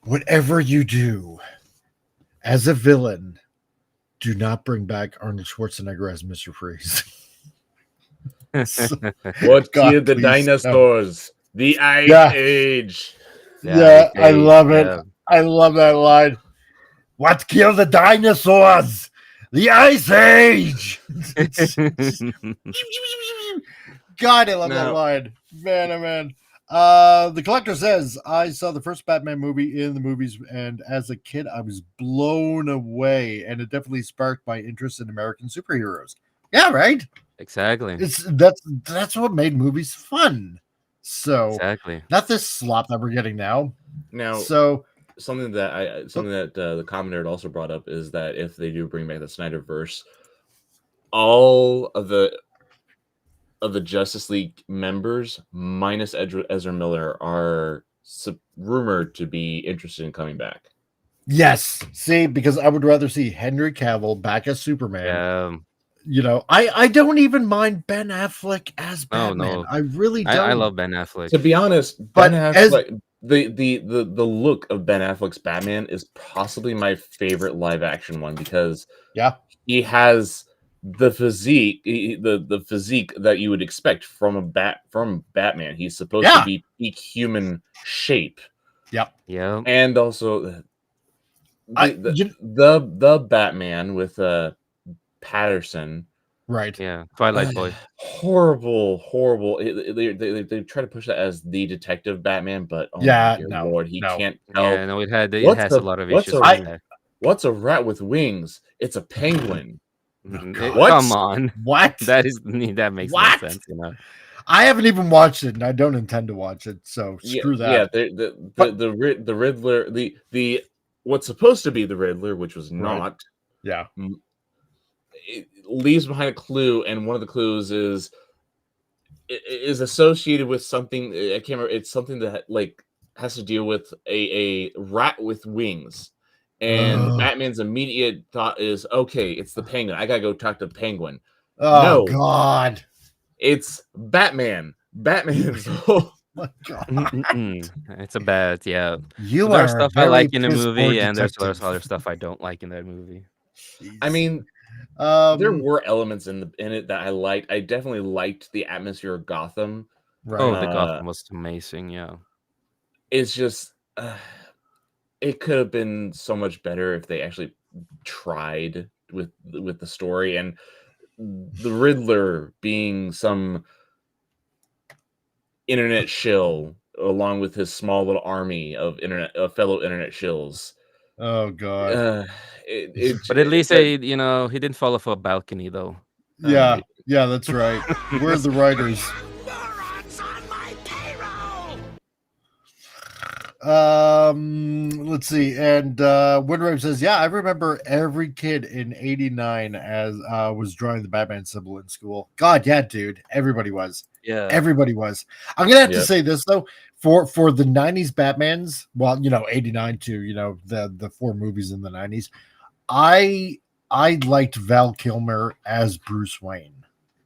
whatever you do as a villain, do not bring back Arnold Schwarzenegger as Mr. Freeze. What God, killed the please, dinosaurs? The Ice Age. Yeah, I love it. I love that line. What killed the dinosaurs? The Ice Age. God, I love that line. Man, oh man. The Collector says, I saw the first Batman movie in the movies, and as a kid, I was blown away, and it definitely sparked my interest in American superheroes. Yeah, right? Exactly. That's what made movies fun. So exactly, not this slop that we're getting now. Now, so something that the commenter also brought up is that if they do bring back the Snyderverse, all of the Justice League members, minus Ezra Miller, are rumored to be interested in coming back. Yes, see, because I would rather see Henry Cavill back as Superman. Yeah. You know, I don't even mind Ben Affleck as Batman. No. I really don't. I love Ben Affleck. To be honest, but Ben Affleck, the look of Ben Affleck's Batman is possibly my favorite live action one because he has the physique, the physique that you would expect from Batman. He's supposed to be peak human shape. Yep. Yeah. And also the Batman with Patterson. Right. Yeah. Twilight Boy. Horrible. They try to push that as the detective Batman, but Lord, he can't tell. Yeah, no, it has a lot of issues. What's a rat with wings? It's a penguin. Come on. What? That makes no sense, you know. I haven't even watched it, and I don't intend to watch it. So screw that. Yeah, the Riddler, the what's supposed to be the Riddler, which was not. Yeah. It leaves behind a clue, and one of the clues is associated with something. I can't remember. It's something that has to deal with a rat with wings. And Batman's immediate thought is, okay, it's the Penguin. I gotta go talk to the Penguin. Oh, no, God. It's Batman. Batman's oh my God. It's a bad, You there's stuff I like in the movie, and there's other stuff I don't like in that movie. Jeez. I mean, there were elements in it that I liked. I definitely liked the atmosphere of Gotham. Right. Oh, the Gotham was amazing, yeah. It's just it could have been so much better if they actually tried with the story, and the Riddler being some internet shill along with his small little army of fellow internet shills. Oh God. But at least he didn't fall off a balcony though. Yeah, that's right. We're the writers. Let's see. And Windrave says, I remember every kid in '89 as was drawing the Batman symbol in school. God, yeah, dude. Everybody was. Yeah. Everybody was. I'm gonna have to say this though. For the '90s Batmans, well, '89 to the 4 movies in the '90s, I liked Val Kilmer as Bruce Wayne.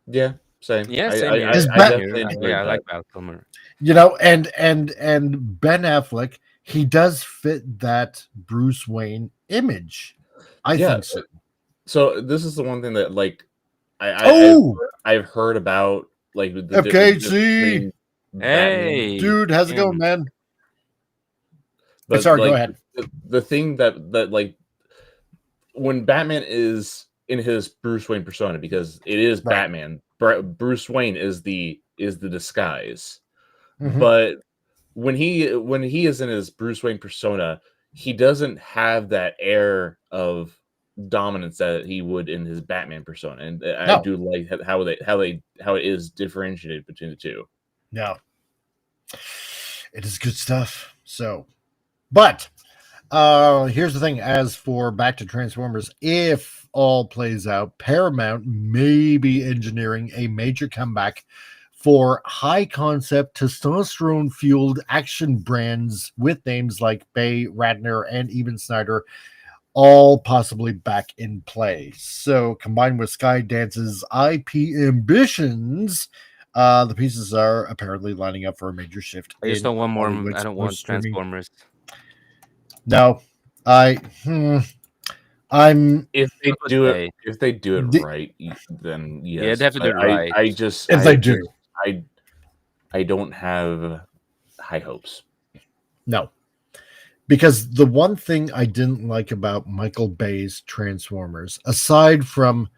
Yeah, same. Yeah, same. I like Val Kilmer. And Ben Affleck, he does fit that Bruce Wayne image. I think so. So this is the one thing that I've heard about the FKC. Hey, dude, how's it going, man? But sorry, go ahead. The thing that when Batman is in his Bruce Wayne persona, because it is Batman, Bruce Wayne is the disguise. Mm-hmm. But when he is in his Bruce Wayne persona, he doesn't have that air of dominance that he would in his Batman persona, and I do like how it is differentiated between the two. Yeah, it is good stuff. So, but here's the thing: as for back to Transformers, if all plays out, Paramount may be engineering a major comeback for high concept, testosterone fueled action brands with names like Bay, Radner, and even Snyder, all possibly back in play. So, combined with Skydance's IP ambitions, the pieces are apparently lining up for a major shift. I just don't want more. Hollywood's I don't want streaming. Transformers. No, I'm. If they What do they- it, if they do it The- right, then yes. Yeah, they have to do it But right. I just, If they do. I don't have high hopes. No. Because the one thing I didn't like about Michael Bay's Transformers, aside from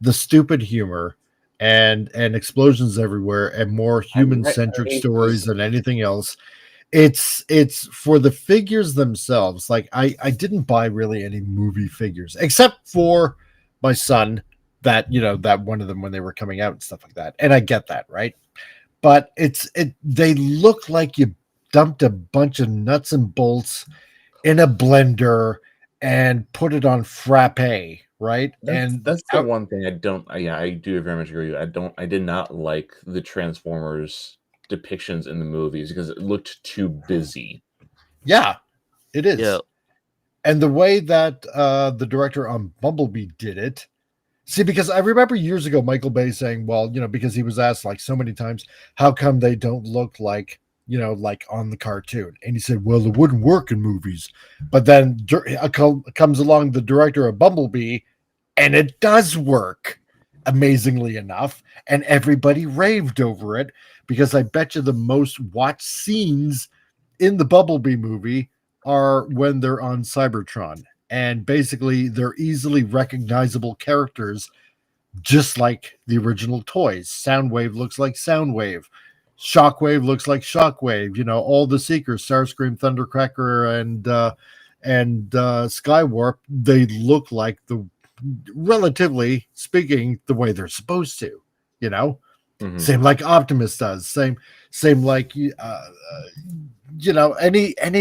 the stupid humor and explosions everywhere and more human-centric hate stories this. than anything else, it's for the figures themselves. Like I didn't buy really any movie figures except for my son, that that one of them when they were coming out and stuff like that. And I get that, right? But they look like you dumped a bunch of nuts and bolts in a blender and put it on frappe, right? That's the one thing I don't. Yeah, I do very much agree. I did not like the Transformers depictions in the movies because it looked too busy. Yeah, it is. Yeah. And the way that the director on Bumblebee did it. See, because I remember years ago, Michael Bay saying, well, because he was asked like so many times, how come they don't look like, like on the cartoon? And he said, well, it wouldn't work in movies. But then comes along the director of Bumblebee, and it does work, amazingly enough. And everybody raved over it, because I bet you the most watched scenes in the Bumblebee movie are when they're on Cybertron. And basically, they're easily recognizable characters, just like the original toys. Soundwave looks like Soundwave. Shockwave looks like Shockwave. All the Seekers, Starscream, Thundercracker, and Skywarp, they look like relatively speaking, the way they're supposed to. Mhm. Same like Optimus does. Same like any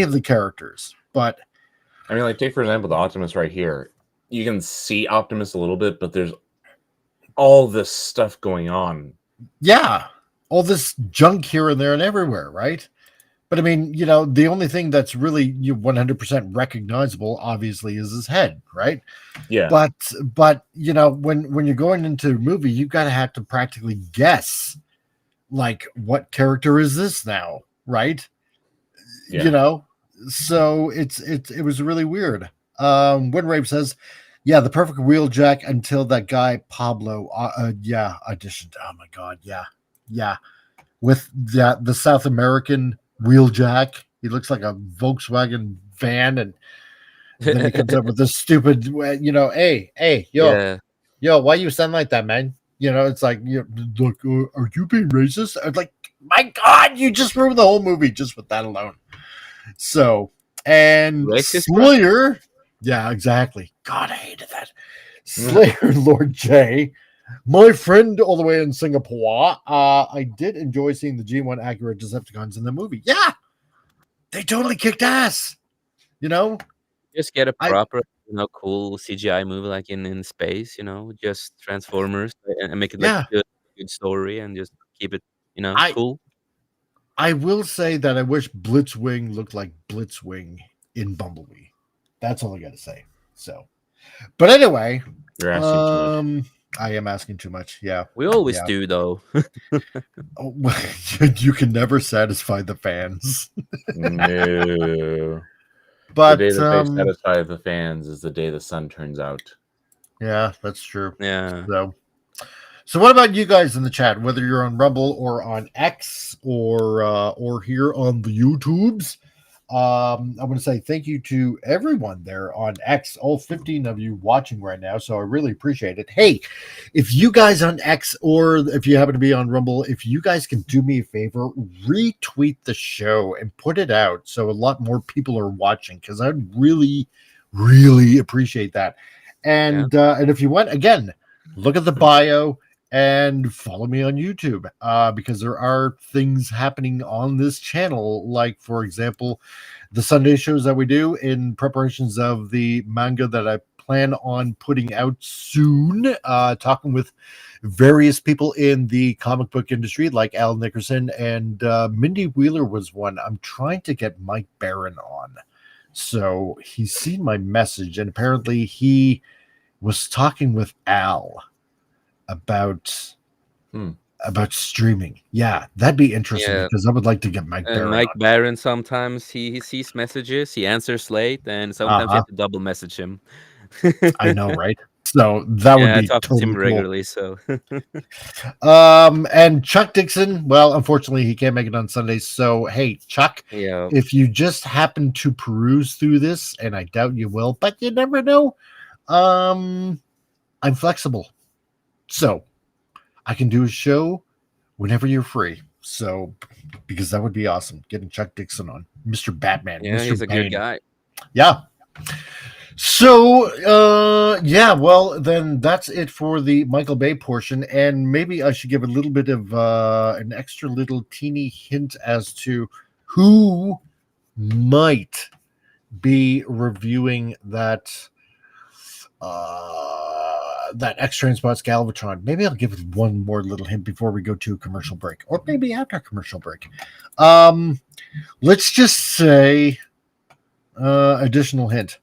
of the characters, but. I mean, like, take for example the Optimus right here. You can see Optimus a little bit, but there's all this stuff going on. Yeah, all this junk here and there and everywhere, right? But I mean, the only thing that's really 100% recognizable, obviously, is his head, right? Yeah. But when you're going into a movie, you gotta have to practically guess, like, what character is this now, right? Yeah. So it was really weird. Windrave says, yeah, the perfect wheeljack until that guy Pablo auditioned. Oh my god, yeah. With the South American wheeljack. He looks like a Volkswagen van, and then he comes up with this stupid hey, yo, why you sound like that, man? It's like, look, are you being racist? I'm like, my god, you just ruined the whole movie just with that alone. So, and Racist, Slayer, yeah, exactly. God, I hated that. Slayer, Lord J, my friend all the way in Singapore. I did enjoy seeing the G1 accurate Decepticons in the movie. Yeah, they totally kicked ass. Just get a proper, cool CGI movie like in space. Just Transformers and make it like a good story and just keep it, cool. I will say that I wish Blitzwing looked like Blitzwing in Bumblebee. That's all I got to say. So, but anyway, You're asking too much. I am asking too much. Yeah, We always do, though. You can never satisfy the fans. No. But the day that they satisfy the fans is the day the sun turns out. Yeah, that's true. Yeah. So what about you guys in the chat? Whether you're on Rumble or on X or here on the YouTubes, I want to say thank you to everyone there on X, all 15 of you watching right now. So I really appreciate it. Hey, if you guys on X or if you happen to be on Rumble, if you guys can do me a favor, retweet the show and put it out so a lot more people are watching, because I'd really, really appreciate that. And and if you want, again, look at the bio and follow me on YouTube, because there are things happening on this channel, like, for example, the Sunday shows that we do in preparations of the manga that I plan on putting out soon. Talking with various people in the comic book industry, like Al Nickerson and Mindy Wheeler was one. I'm trying to get Mike Barron on. So he's seen my message, and apparently he was talking with Al about streaming. Yeah, that'd be interesting because I would like to get Mike Barron. Mike on. Barron, sometimes he sees messages, he answers late, and sometimes you have to double message him. I know, right? So that would be I talk totally to him cool. regularly. So, and Chuck Dixon, well, unfortunately, he can't make it on Sundays. So, hey, Chuck, if you just happen to peruse through this, and I doubt you will, but you never know, I'm flexible, so I can do a show whenever you're free. So, because that would be awesome, getting Chuck Dixon on, Mr. Batman. Yeah, Mr. he's a Bane. good guy. Yeah. So, well, then that's it for the Michael Bay portion. And maybe I should give a little bit of an extra little teeny hint as to who might be reviewing that X-Transbots Galvatron. Maybe I'll give one more little hint before we go to a commercial break, or maybe after a commercial break. Let's just say additional hint.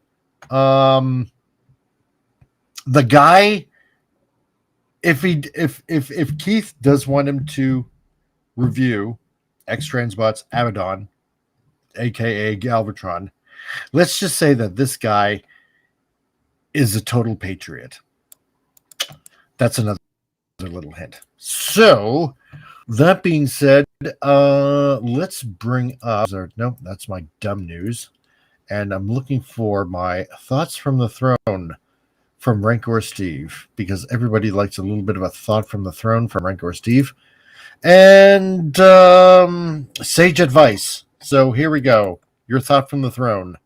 The guy, if Keith does want him to review X-Transbots Abaddon, aka Galvatron, let's just say that this guy is a total patriot. That's another little hint. So, that being said, let's bring up. No, that's my dumb news. And I'm looking for my thoughts from the throne from Rancor Steve, because everybody likes a little bit of a thought from the throne from Rancor Steve. And sage advice. So here we go. Your thought from the throne.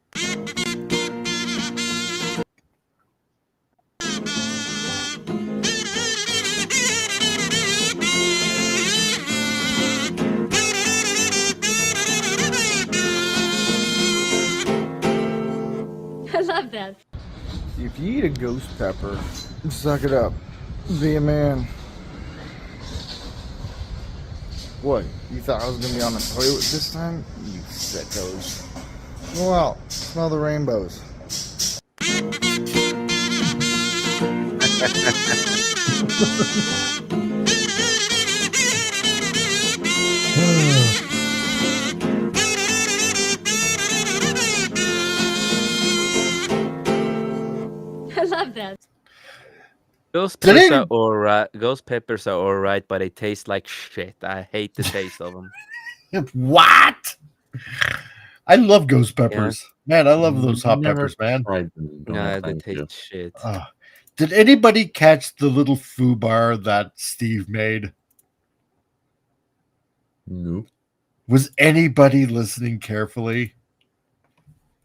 I love that. If you eat a ghost pepper, suck it up. Be a man. What? You thought I was gonna be on the toilet this time? You sickos. Go out. Smell the rainbows. I love that. Ghost peppers are alright. Ghost peppers are alright, but they taste like shit. I hate the taste of them. What? I love ghost peppers. Yeah. Man, I love those hot peppers, man. No, they taste shit. Did anybody catch the little foo bar that Steve made? No. Was anybody listening carefully?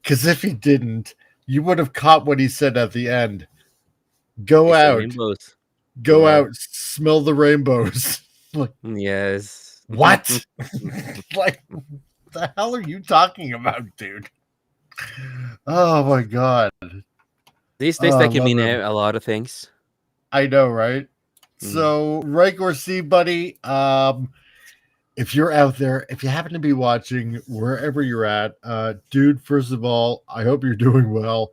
Because if he didn't, you would have caught what he said at the end. Go out, smell the rainbows. Like, yes. What? Like, what the hell are you talking about, dude? Oh my god. These days that can mean a lot of things. I know, right? So, Rancor C, buddy, if you're out there, if you happen to be watching wherever you're at, dude, first of all, I hope you're doing well.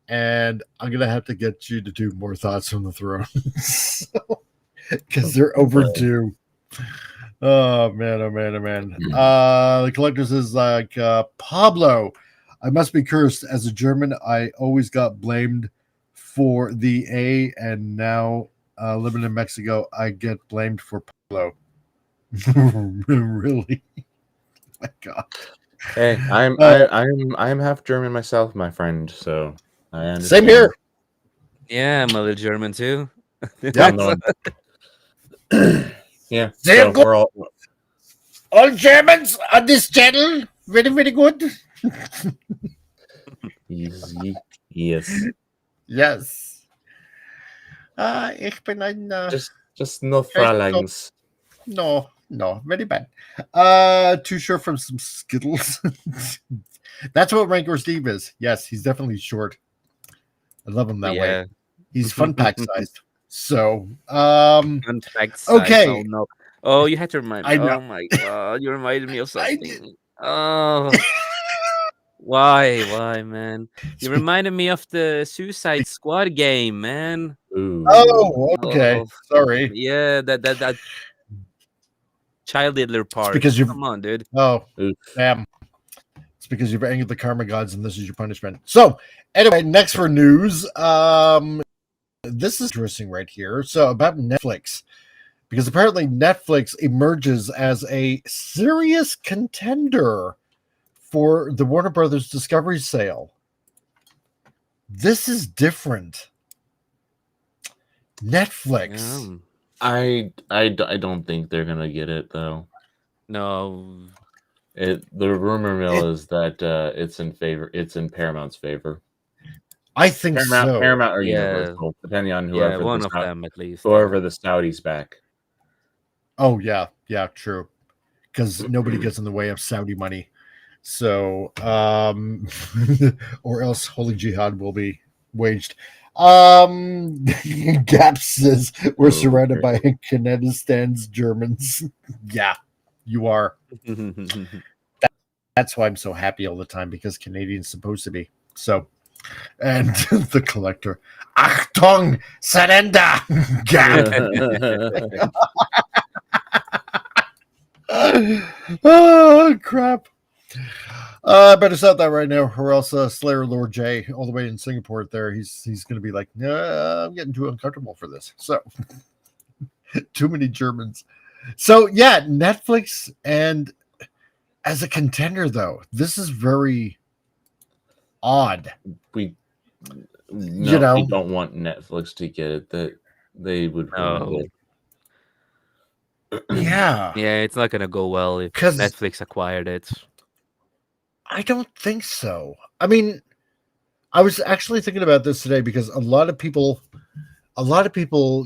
And I'm going to have to get you to do more thoughts from the throne. Because they're overdue. Oh, man, oh, man, oh, man. The collector says, like, Pablo, I must be cursed. As a German, I always got blamed for the A, and now living in Mexico, I get blamed for Pablo. Really? My God. Hey, I'm half German myself, my friend. So I understand. Same here. Yeah, I'm a little German too. Yeah. Yeah. So we're all Germans on this channel. Very, very good. Yes. Yes. Ich bin ein. Just no Fräuleins. No, very bad. Too short from some Skittles. That's what Rancor Steve is. Yes, he's definitely short. I love him that way. Yeah. He's fun pack sized. So, Fun fact size. okay. Oh no. Oh, you had to remind me. I know. Oh my god, you reminded me of something. Oh, why, man? You reminded me of the Suicide Squad game, man. Ooh. Oh, okay. Oh, Sorry. yeah, that child diddler part. Because you've Come on, dude. Oh, damn. It's because you've angered the karma gods, and this is your punishment. So, anyway, next for news. This is interesting right here. So, about Netflix, because apparently Netflix emerges as a serious contender for the Warner Brothers Discovery sale. This is different. Netflix. I don't think they're gonna get it though. No. The rumor mill is that it's in Paramount's favor. I think so. Paramount or Yeah. Universal, depending on whoever one of them at least. whoever the Saudis back. Oh yeah, true. Because nobody gets in the way of Saudi money. So, or else holy jihad will be waged. Gap says we're surrounded by Canadistan's Germans. Yeah, you are. That's why I'm so happy all the time, because Canadians supposed to be. So, and the collector, Achtung, surrender, Gap. Oh crap. Better stop that right now, or else Slayer Lord J, all the way in Singapore there, he's going to be like, nah, I'm getting too uncomfortable for this. So, too many Germans. So, yeah, Netflix, and as a contender, though, this is very odd. We You know, we don't want Netflix to get it. That they would ruin it. Yeah. Yeah, it's not gonna go well if 'Cause- Netflix acquired it. I don't think so. I mean, I was actually thinking about this today, because a lot of people,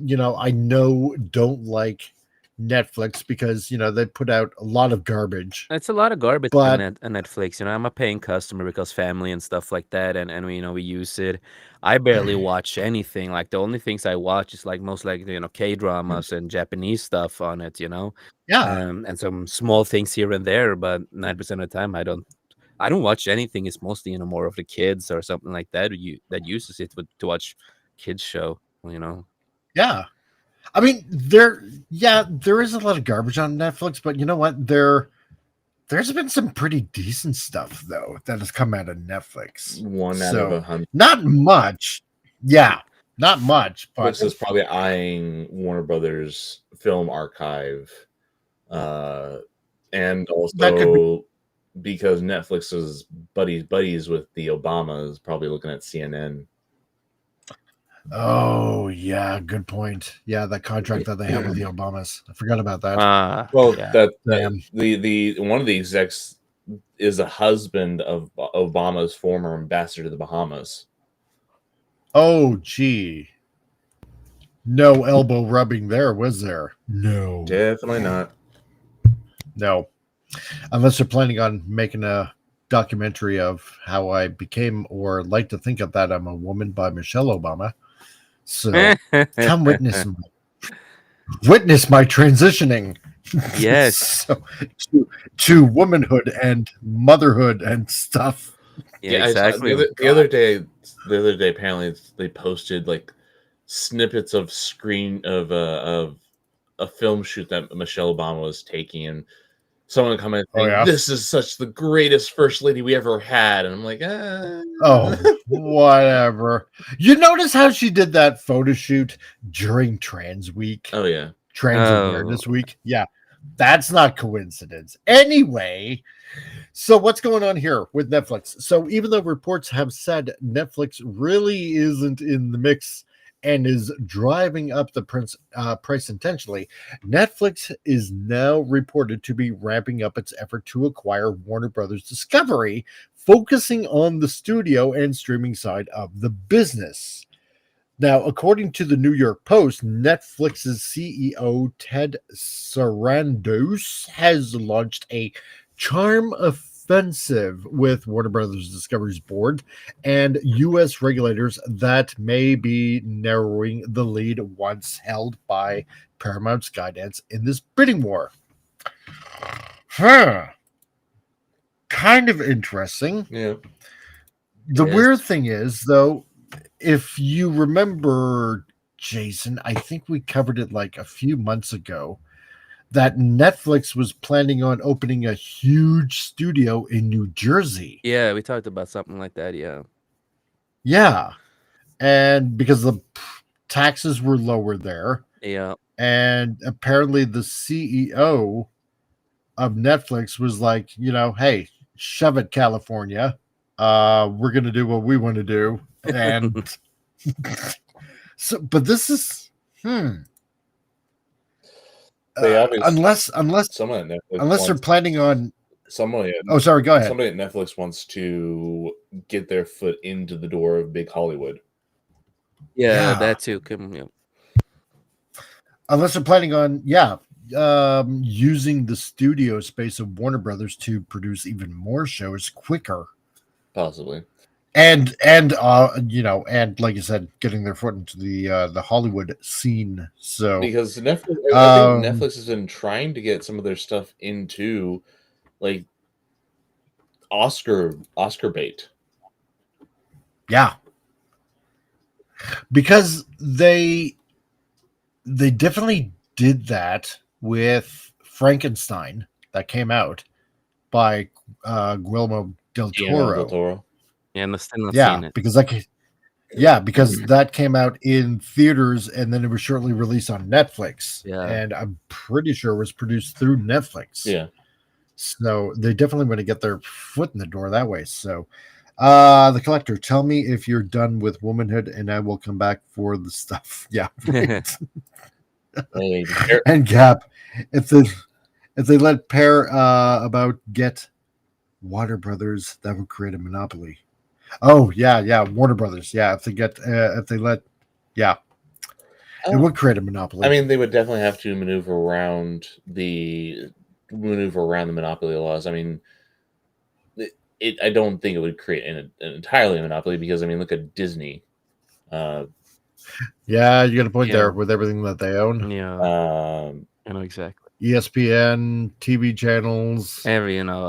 you know, I know don't like Netflix because, you know, they put out a lot of garbage. It's a lot of garbage But- on Netflix. You know, I'm a paying customer because family and stuff like that, and we, you know, we use it. I barely watch anything. Like the only things I watch is like most like, you know, K-dramas and Japanese stuff on it. You know, Yeah. and some small things here and there. But 9% of the time, I don't watch anything. It's mostly, you know, more of the kids or something like that that uses it to watch kids show. You know. Yeah. I mean, there is a lot of garbage on Netflix, but you know what? There's been some pretty decent stuff, though, that has come out of Netflix. One out of 100. Not much. Yeah, not much. But Netflix is probably eyeing Warner Brothers film archive, and also because Netflix is buddies with the Obamas, probably looking at CNN. Oh yeah, good point. Yeah, that contract that they have with the Obamas. I forgot about that. Well, yeah. the one of the execs is a husband of Obama's former ambassador to the Bahamas. Oh gee. No elbow rubbing there, was there? No. Definitely not. No. Unless they're planning on making a documentary of how I became, or like to think of that I'm a woman, by Michelle Obama. So come witness my transitioning. Yes. So, to womanhood and motherhood and stuff. Yeah, exactly. The other day, apparently they posted like snippets of a film shoot that Michelle Obama was taking, and someone commented, "This is such the greatest first lady we ever had," and I'm like, Oh, whatever. You notice how she did that photo shoot during Trans Week? Oh yeah, Trans Awareness Week. Yeah, that's not coincidence. Anyway, so what's going on here with Netflix? So even though reports have said Netflix really isn't in the mix and is driving up the price intentionally, Netflix is now reported to be ramping up its effort to acquire Warner Brothers Discovery, focusing on the studio and streaming side of the business. Now, according to the New York Post, Netflix's CEO Ted Sarandos has launched a Charm of expensive with Warner Brothers Discovery's board and U.S. regulators that may be narrowing the lead once held by Paramount Skydance in this bidding war. Kind of interesting. Yeah. The weird thing is, though, if you remember, Jason, I think we covered it like a few months ago, that Netflix was planning on opening a huge studio in New Jersey. Yeah, we talked about something like that. Yeah. Yeah. And because the taxes were lower there. Yeah. And apparently the CEO of Netflix was like, hey, shove it, California. We're going to do what we want to do. And so, but this is, unless they're planning on somebody. Oh, sorry. Go ahead. Somebody at Netflix wants to get their foot into the door of big Hollywood. Yeah, that too. Unless they're planning on, using the studio space of Warner Brothers to produce even more shows quicker, possibly. And like you said, getting their foot into the Hollywood scene. So because I think Netflix has been trying to get some of their stuff into like Oscar bait. Yeah, because they definitely did that with Frankenstein that came out by Guillermo del Toro. Yeah, and still not yeah, seen it. because because that came out in theaters and then it was shortly released on Netflix. Yeah, and I'm pretty sure it was produced through Netflix. Yeah, so they definitely want to get their foot in the door that way. So, the Collector, tell me if you're done with womanhood, and I will come back for the stuff. Yeah, and Gap, if they let pair about get Warner Brothers, that would create a monopoly. Oh yeah, Warner Brothers. Yeah, it would create a monopoly. I mean, they would definitely have to maneuver around the monopoly laws. I mean, I don't think it would create an entirely a monopoly because I mean, look at Disney. Yeah, you got a point there with everything that they own. Yeah, I know exactly. ESPN, TV channels, a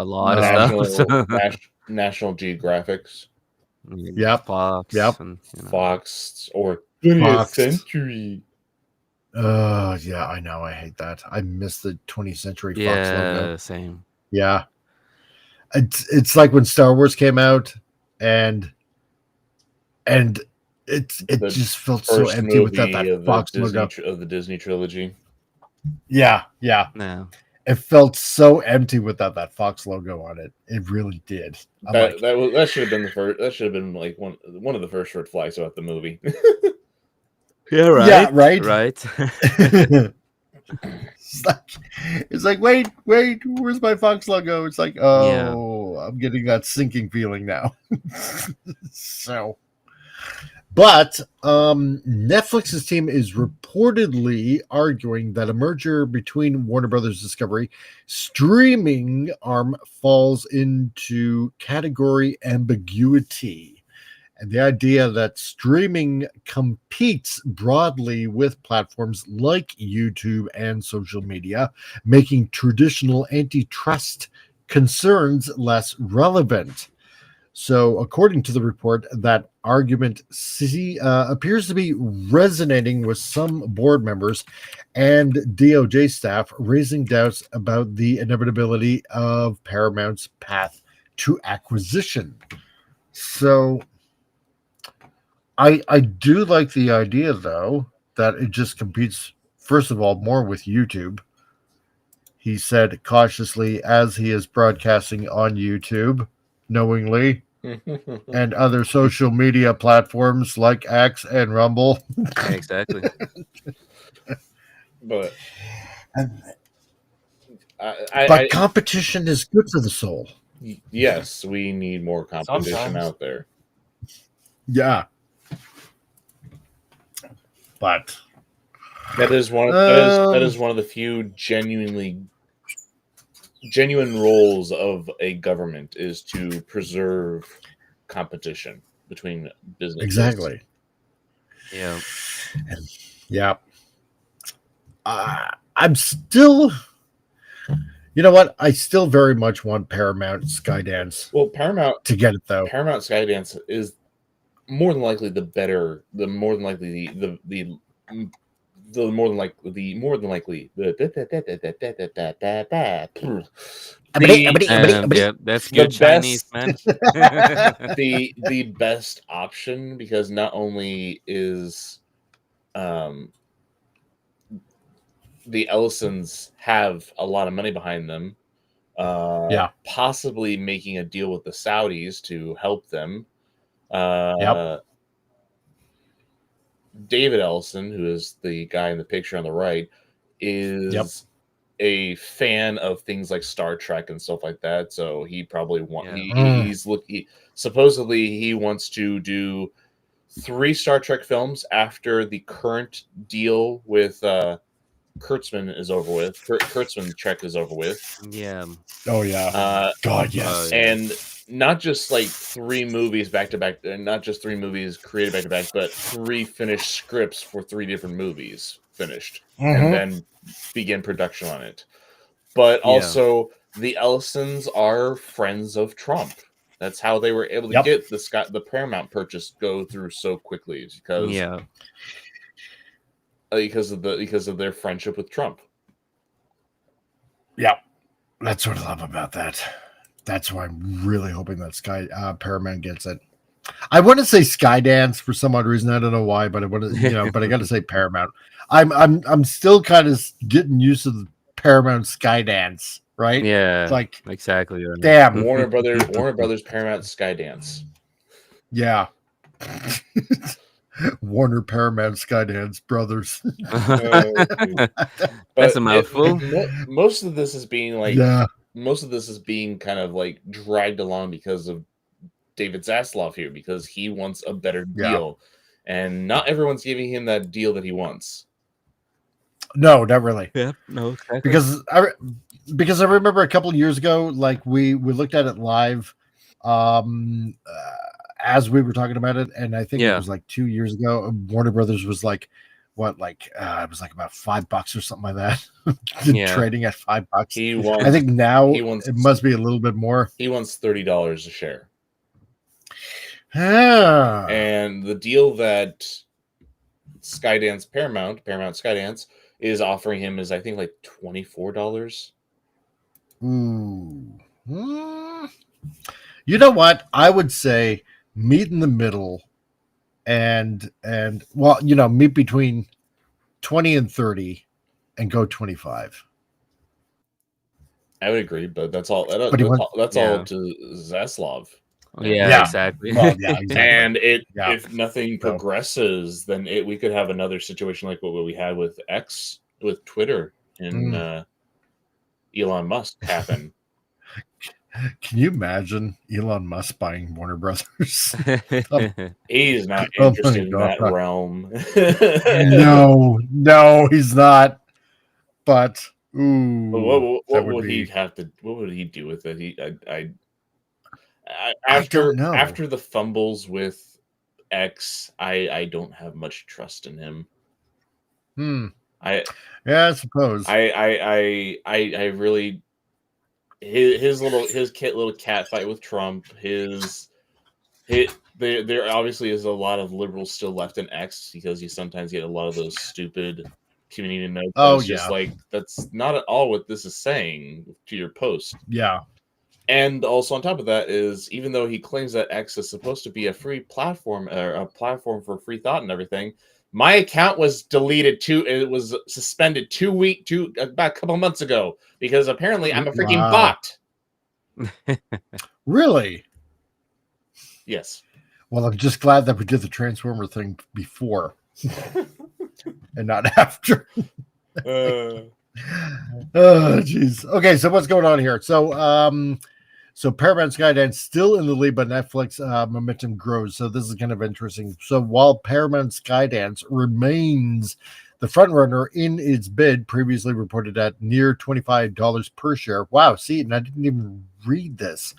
lot of stuff. National Geographics. Yep. Fox. Yep. And, Fox or 20th Century. Yeah, I know. I hate that. I miss the 20th Century Fox logo. Yeah, same. Yeah. It's like when Star Wars came out and it just felt so empty without that Fox logo of the Disney trilogy. Yeah. No. It felt so empty without that Fox logo on it. It really did. That should have been the first. That should have been like one of the first red flags about the movie. Yeah, right. Yeah, right. It's like wait, where's my Fox logo? It's like, I'm getting that sinking feeling now. So, but Netflix's team is reportedly arguing that a merger between Warner Brothers Discovery streaming arm falls into category ambiguity. And the idea that streaming competes broadly with platforms like YouTube and social media, making traditional antitrust concerns less relevant. So, according to the report, that argument appears to be resonating with some board members and DOJ staff, raising doubts about the inevitability of Paramount's path to acquisition. So, I do like the idea, though, that it just competes, first of all, more with YouTube. He said cautiously as he is broadcasting on YouTube, knowingly, and other social media platforms like X and Rumble. Yeah, exactly. But competition is good for the soul. Yes, we need more competition out there. Yeah. But that is one of the few genuinely genuine roles of a government is to preserve competition between businesses. Exactly. Yeah. Yeah. I'm still, you know what? I still very much want Paramount Skydance. Well, Paramount to get it though. Paramount Skydance is more than likely the better, the more than likely the more than likely Yeah, that's good Chinese, man. the best option, because not only is the Ellisons have a lot of money behind them, possibly making a deal with the Saudis to help them. David Ellison, who is the guy in the picture on the right, is a fan of things like Star Trek and stuff like that. So he probably supposedly he wants to do 3 Star Trek films after the current deal with Kurtzman is over with. Kurtzman Trek is over with. Yeah. Oh yeah. God yes. And not just like 3 movies back to back, not just 3 movies created back to back, but 3 finished scripts for 3 different movies finished, and then begin production on it. But also, the Ellisons are friends of Trump. That's how they were able to get the Paramount purchase go through so quickly, because of their friendship with Trump. Yeah, that's what I love about that. That's why I'm really hoping that Paramount gets it. I want to say Skydance for some odd reason. I don't know why, but I want to, but I got to say Paramount. I'm still kind of getting used to the Paramount Skydance, right? Yeah, like exactly. Damn, Warner Brothers Paramount Skydance. Yeah. Warner Paramount Skydance Brothers. That's a mouthful. Most of this is being most of this is being kind of like dragged along because of David Zaslav here, because he wants a better deal, and not everyone's giving him that deal that he wants. No, not really. Yeah, no, exactly. Because I remember a couple of years ago, like we looked at it live, as we were talking about it, and I think it was like 2 years ago. Warner Brothers was like, what, like it was like about $5 or something like that. Trading at $5. I think now it must be a little bit more. He wants $30 a share. Ah. And the deal that Paramount Skydance is offering him is, I think, like $24. Ooh. You know what? I would say meet in the middle, and well, meet between 20 and 30 and go 25. I would agree, but that's all. That's all to Zaslav. Yeah, exactly. Well, yeah, exactly. And if nothing progresses, then we could have another situation like what we had with Twitter and Elon Musk happen. Can you imagine Elon Musk buying Warner Brothers? He's not interested in that realm. No, he's not. But what would he have to? What would he do with it? After the fumbles with X, I don't have much trust in him. I suppose. I really. His little cat fight with Trump. There obviously is a lot of liberals still left in X, because you sometimes get a lot of those stupid community notes. Just like, that's not at all what this is saying to your post. Yeah. And also on top of that is, even though he claims that X is supposed to be a free platform, or a platform for free thought and everything, my account was deleted it was suspended about a couple months ago, because apparently I'm a freaking bot. Really? Yes. Well, I'm just glad that we did the Transformer thing before and not after. Oh, jeez. Okay, so what's going on here? So Paramount Skydance still in the lead, but Netflix momentum grows. So this is kind of interesting. So while Paramount Skydance remains The frontrunner in its bid previously reported at near $25 per share. Wow, see, and I didn't even read this.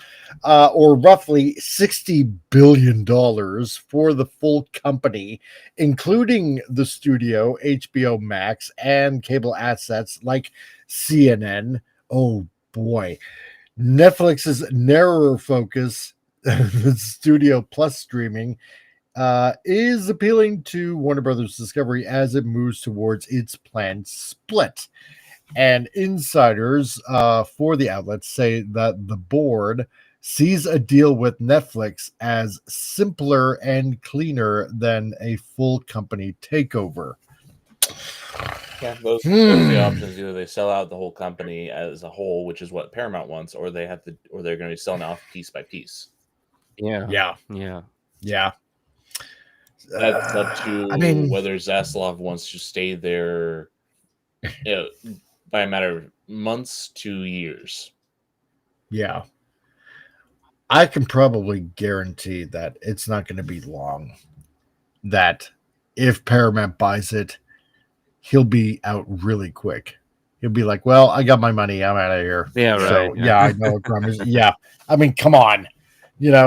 Or roughly $60 billion for the full company, including the studio, HBO Max, and cable assets like CNN. Oh boy. Netflix's narrower focus, the studio plus streaming, is appealing to Warner Brothers Discovery as it moves towards its planned split. And insiders for the outlets say that the board sees a deal with Netflix as simpler and cleaner than a full company takeover. Yeah, those are the options. Either they sell out the whole company as a whole, which is what Paramount wants, or they're going to be selling off piece by piece. Yeah. That's up to whether Zaslav wants to stay there by a matter of months to years. Yeah. I can probably guarantee that it's not going to be long. That if Paramount buys it, he'll be out really quick. He'll be like, well, I got my money. I'm out of here. Yeah, so, right. Yeah, I know. Yeah. I mean, come on.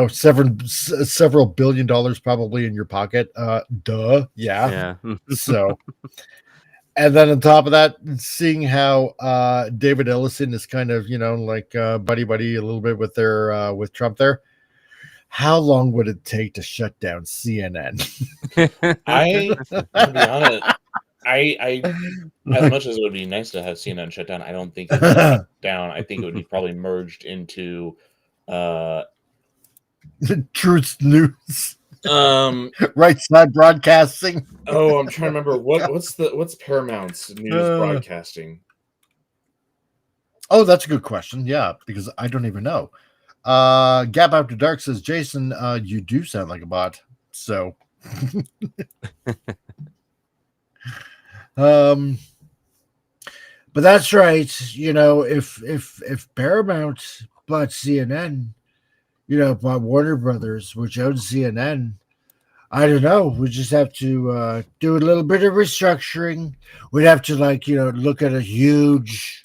Several $1 billion probably in your pocket. Duh. Yeah. So, and then on top of that, seeing how David Ellison is kind of, like buddy a little bit with their with Trump there. How long would it take to shut down CNN? To be honest, I as much as it would be nice to have CNN shut down, I don't think it would be shut down. I think it would be probably merged into Truth News. Right Side Broadcasting. Oh, I'm trying to remember what's Paramount's news broadcasting. Oh, that's a good question. Yeah, because I don't even know. Gap After Dark says, Jason, you do sound like a bot. So but that's right. If Paramount bought CNN, bought Warner Brothers, which owns CNN, I don't know. We just have to do a little bit of restructuring. We'd have to look at a huge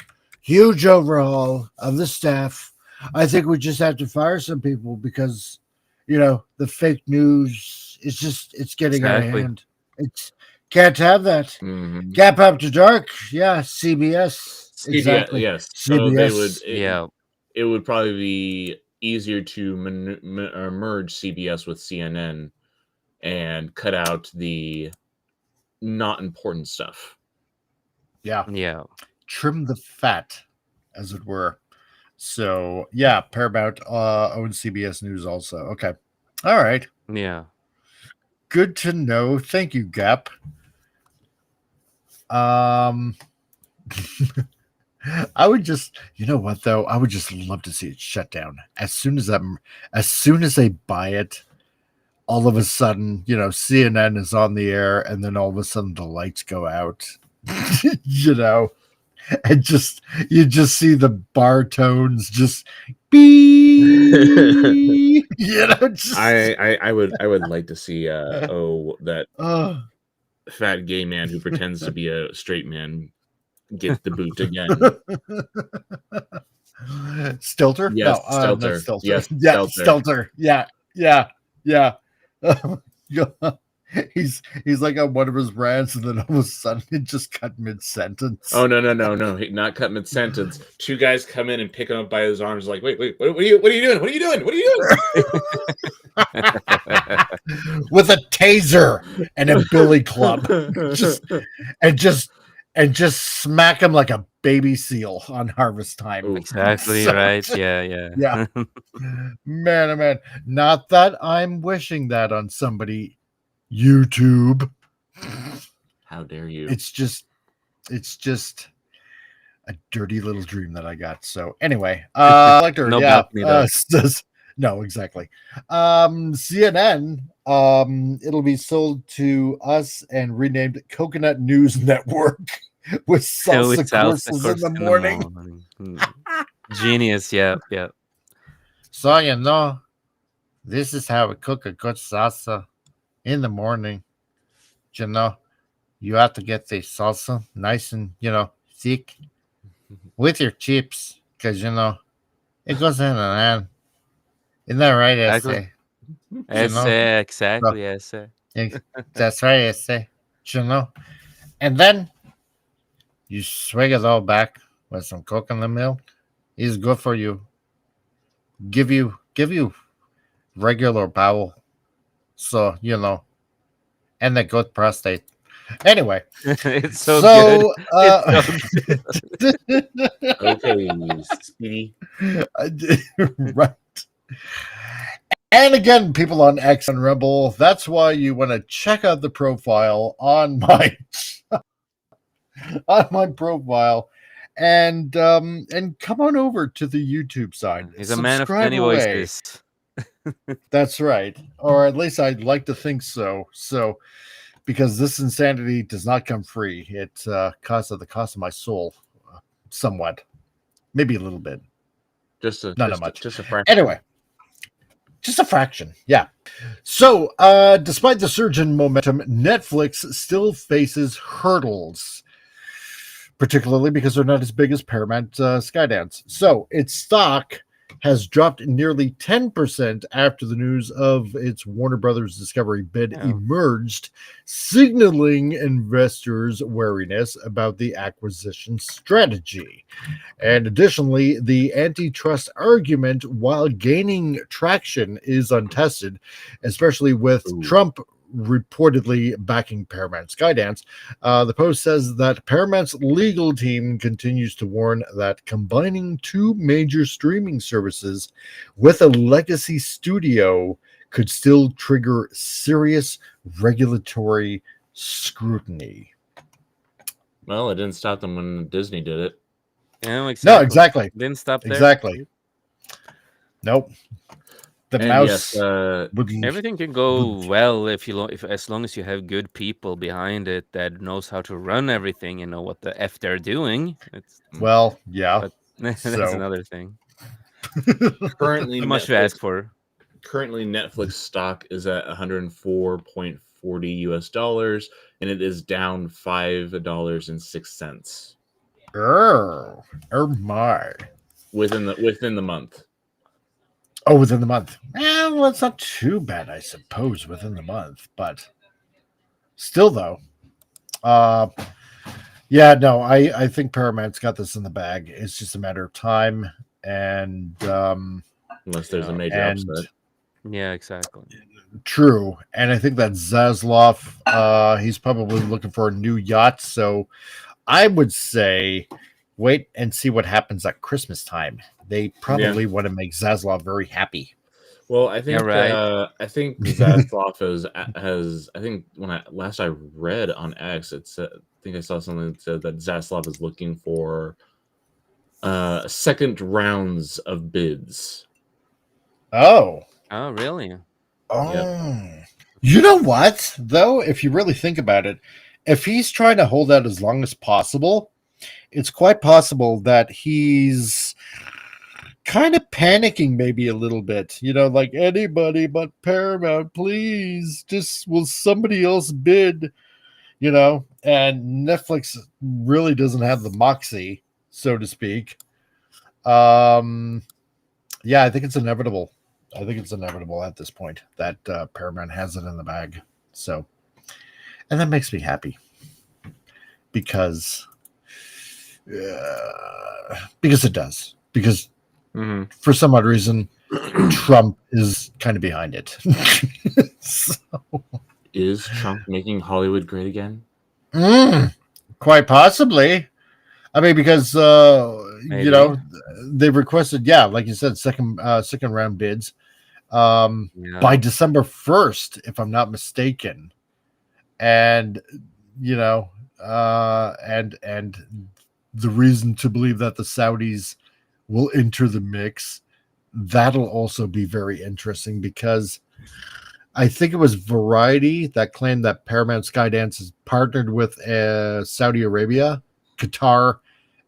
overhaul of the staff. I think we just have to fire some people because, the fake news is it's getting out of hand. It's can't have that. Mm-hmm. Gap After Dark, yeah, CBS. Exactly. Yes. CBS. So it would probably be easier to merge CBS with CNN and cut out the not important stuff. Yeah. Trim the fat, as it were. So, yeah, Paramount owns CBS News also. Okay. All right. Yeah. Good to know. Thank you, Gap. I would just, what though? I would just love to see it shut down as soon as they buy it. All of a sudden, CNN is on the air, and then all of a sudden the lights go out. And you just see the bar tones just beep. I would like to see that fat gay man who pretends to be a straight man get the boot again. Stelter? Yes, no, Stelter. Stelter. Yes, yeah, Stelter. Yeah. He's like on one of his rants, and then all of a sudden it just cut mid-sentence. Oh no, not cut mid-sentence. Two guys come in and pick him up by his arms, like, wait, what are you doing? What are you doing? With a taser and a billy club, and just smack him like a baby seal on harvest time. Ooh, exactly right. Yeah. Man, oh man. Not that I'm wishing that on somebody. YouTube. How dare you? It's just a dirty little dream that I got. So anyway, no, exactly. CNN, it'll be sold to us and renamed Coconut News Network with salsa courses in the morning. Genius, yeah. So this is how we cook a good salsa in the morning. you have to get the salsa nice and thick with your chips, because it goes hand in hand. Isn't that right, Exactly. Exactly, essay. That's right, essay. And then you swig it all back with some coconut milk. It's good for you. Give you regular bowel. So, and a good prostate. Anyway. It's so good. Okay, Speedy. Right. And again, people on X and Rebel, that's why you want to check out the profile on my profile, and come on over to the YouTube side. He's a man of many voices. That's right, or at least I'd like to think so. So, because this insanity does not come free, it costs at the cost of my soul, somewhat, maybe a little bit, not much, just a fraction. Anyway. Just a fraction, yeah. So, despite the surge in momentum, Netflix still faces hurdles, particularly because they're not as big as Paramount Skydance. So, its stock has dropped nearly 10% after the news of its Warner Brothers Discovery bid emerged, signaling investors' wariness about the acquisition strategy. And additionally, the antitrust argument, while gaining traction, is untested, especially with Trump reportedly backing Paramount Skydance. The Post says that Paramount's legal team continues to warn that combining two major streaming services with a legacy studio could still trigger serious regulatory scrutiny. Well, it didn't stop them when Disney did it. Yeah, exactly. No, exactly. Didn't stop there. Exactly. Nope. The mouse. Everything can go well if as long as you have good people behind it that knows how to run everything and know what the f they're doing. Yeah. That's another thing. Currently, how much to ask for? Currently, Netflix stock is at $104.40 US, and it is down $5.06. Oh my! Within the month. Oh, within the month. Well, it's not too bad, I suppose, within the month, but still, though. Yeah, no, I think Paramount's got this in the bag. It's just a matter of time, and unless there's a major upset. Yeah, exactly. True, and I think that Zaslav, he's probably looking for a new yacht. So, I would say, wait and see what happens at Christmas time. They probably want to make Zaslav very happy. Well, I think I think Zaslav has. I think when I read on X, I think I saw something that said that Zaslav is looking for second rounds of bids. Oh, really? Oh, yeah. You know what? Though, if you really think about it, if he's trying to hold out as long as possible, it's quite possible that he's kind of panicking maybe a little bit, like anybody but Paramount, please, just will somebody else bid, and Netflix really doesn't have the moxie, so to speak. Yeah, I think it's inevitable. I think it's inevitable at this point that Paramount has it in the bag. So, and that makes me happy because it does. Because for some odd reason, Trump is kind of behind it. So. Is Trump making Hollywood great again? Quite possibly. I mean, because they've requested, like you said, second round bids by December 1st, if I'm not mistaken, and and the reason to believe that the Saudis will enter the mix, that'll also be very interesting because I think it was Variety that claimed that Paramount Skydance has partnered with Saudi Arabia, Qatar,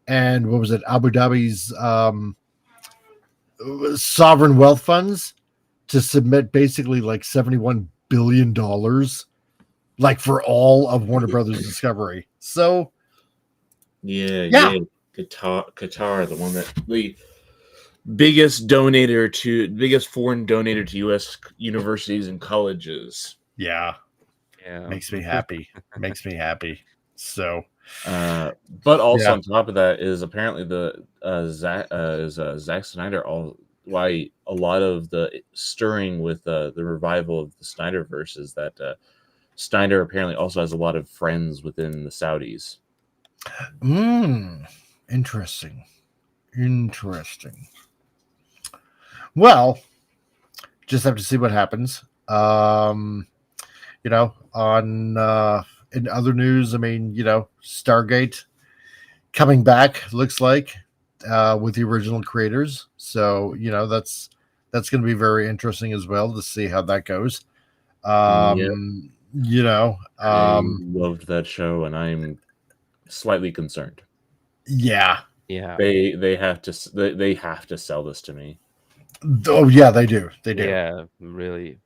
and what was it, Abu Dhabi's sovereign wealth funds to submit basically like $71 billion, like for all of Warner Brothers Discovery. So Yeah. Yeah. Qatar, the one that the biggest foreign donator to U.S. universities and colleges. yeah, Yeah. makes me happy. Makes me happy. So, but also yeah. on top of that is apparently the Zack Snyder. Why a lot of the stirring with the revival of the Snyderverse is that Snyder apparently also has a lot of friends within the Saudis. Interesting. Well, just have to see what happens. You know, on in other news, I mean, you know, Stargate coming back looks like with the original creators. So, you know, that's going to be very interesting as well to see how that goes. You know, I loved that show, and I'm slightly concerned. Yeah. They have to sell this to me. Oh yeah, they do. They do. Yeah, really.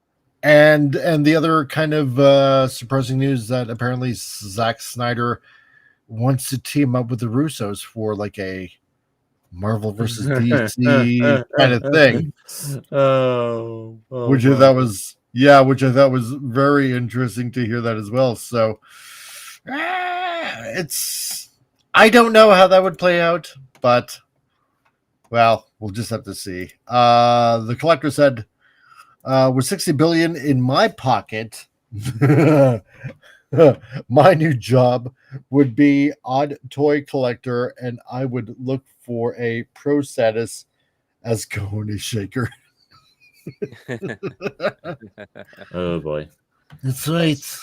And the other kind of surprising news that apparently Zack Snyder wants to team up with the Russos for like a Marvel versus DC kind of thing. Which I thought was very interesting to hear that as well. So I don't know how that would play out, but well, we'll just have to see. The collector said, with 60 billion in my pocket, my new job would be odd toy collector, and I would look for a pro status as Cojones Shaker. Oh boy. That's right.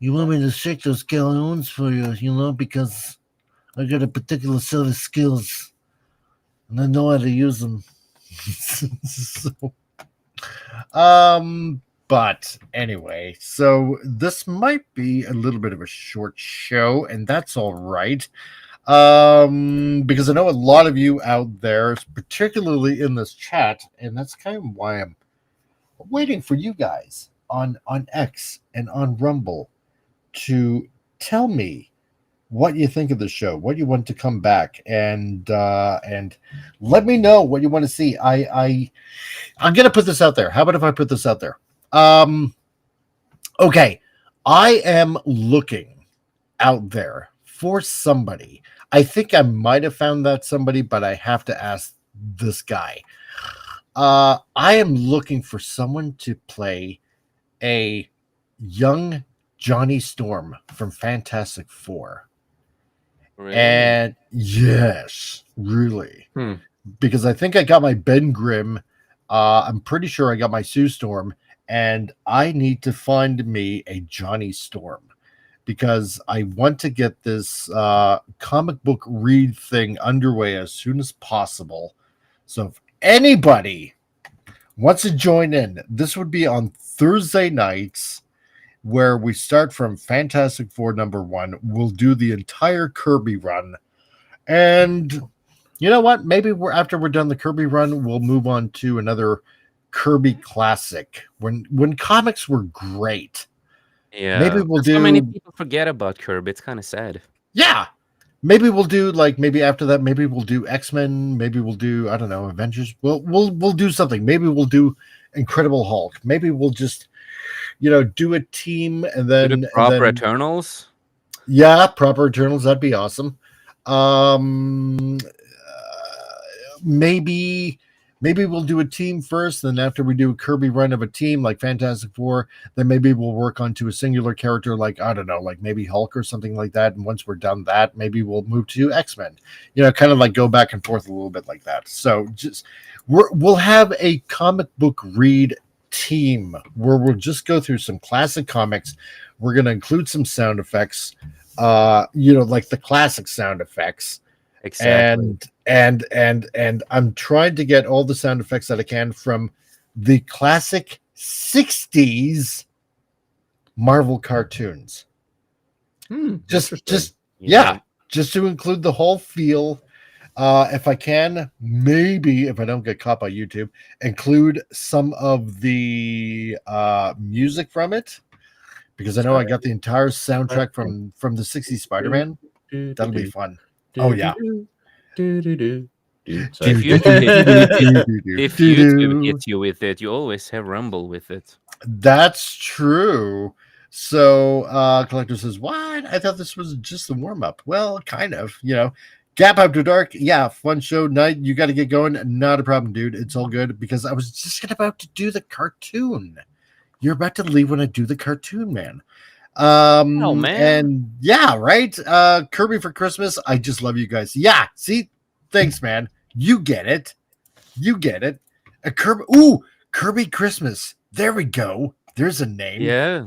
You want me to shake those gallons for you, you know, because I got a particular set of skills and I know how to use them. So, but anyway, so this might be a little bit of a short show, and that's all right. Because I know a lot of you out there, particularly in this chat, and that's kind of why I'm waiting for you guys on X and on Rumble to tell me what you think of the show, what you want to come back, and let me know what you want to see. I'm gonna put this out there. How about if I put this out there? Okay, I am looking out there for somebody. I think I might have found that somebody, but I have to ask this guy. I am looking for someone to play a young Johnny Storm from Fantastic Four. Really? And yes, really. Because I think I got my Ben Grimm. I'm pretty sure I got my Sue Storm, and I need to find me a Johnny Storm because I want to get this comic book read thing underway as soon as possible. So if anybody wants to join in, this would be on Thursday nights, where we start from Fantastic Four #1. We'll do the entire Kirby run. And you know what? Maybe after we're done the Kirby run, we'll move on to another Kirby classic. When comics were great. Yeah. Maybe we'll do. So many people forget about Kirby. It's kind of sad. Yeah. Maybe we'll do maybe after that, maybe we'll do X-Men, maybe we'll do, I don't know, Avengers. We'll do something. Maybe we'll do Incredible Hulk. Maybe we'll just do a team and then proper Eternals. Yeah, proper Eternals. That'd be awesome. Maybe we'll do a team first. Then after we do a Kirby run of a team like Fantastic Four, then maybe we'll work on to a singular character like, I don't know, like maybe Hulk or something like that. And once we're done that, maybe we'll move to X-Men. Kind of like go back and forth a little bit like that. So we'll have a comic book read team where we'll just go through some classic comics. We're going to include some sound effects, like the classic sound effects. Exactly. And I'm trying to get all the sound effects that I can from the classic 60s Marvel cartoons. Just to include the whole feel. If I can, maybe if I don't get caught by YouTube, include some of the music from it, because I know I got the entire soundtrack from the 60s Spider-Man. That'll be fun. Oh yeah. If YouTube hits you with it, you always have Rumble with it. That's true. So Collector says, what? I thought this was just the warm-up. Well, kind of, you know. Gap After Dark, yeah, fun show night. You got to get going. Not a problem, dude. It's all good because I was just about to do the cartoon. You're about to leave when I do the cartoon, man. Oh man. And yeah, right. Kirby for Christmas. I just love you guys. Yeah, see, thanks, man. You get it. You get it. A Kirby. Ooh, Kirby Christmas. There we go. There's a name. Yeah.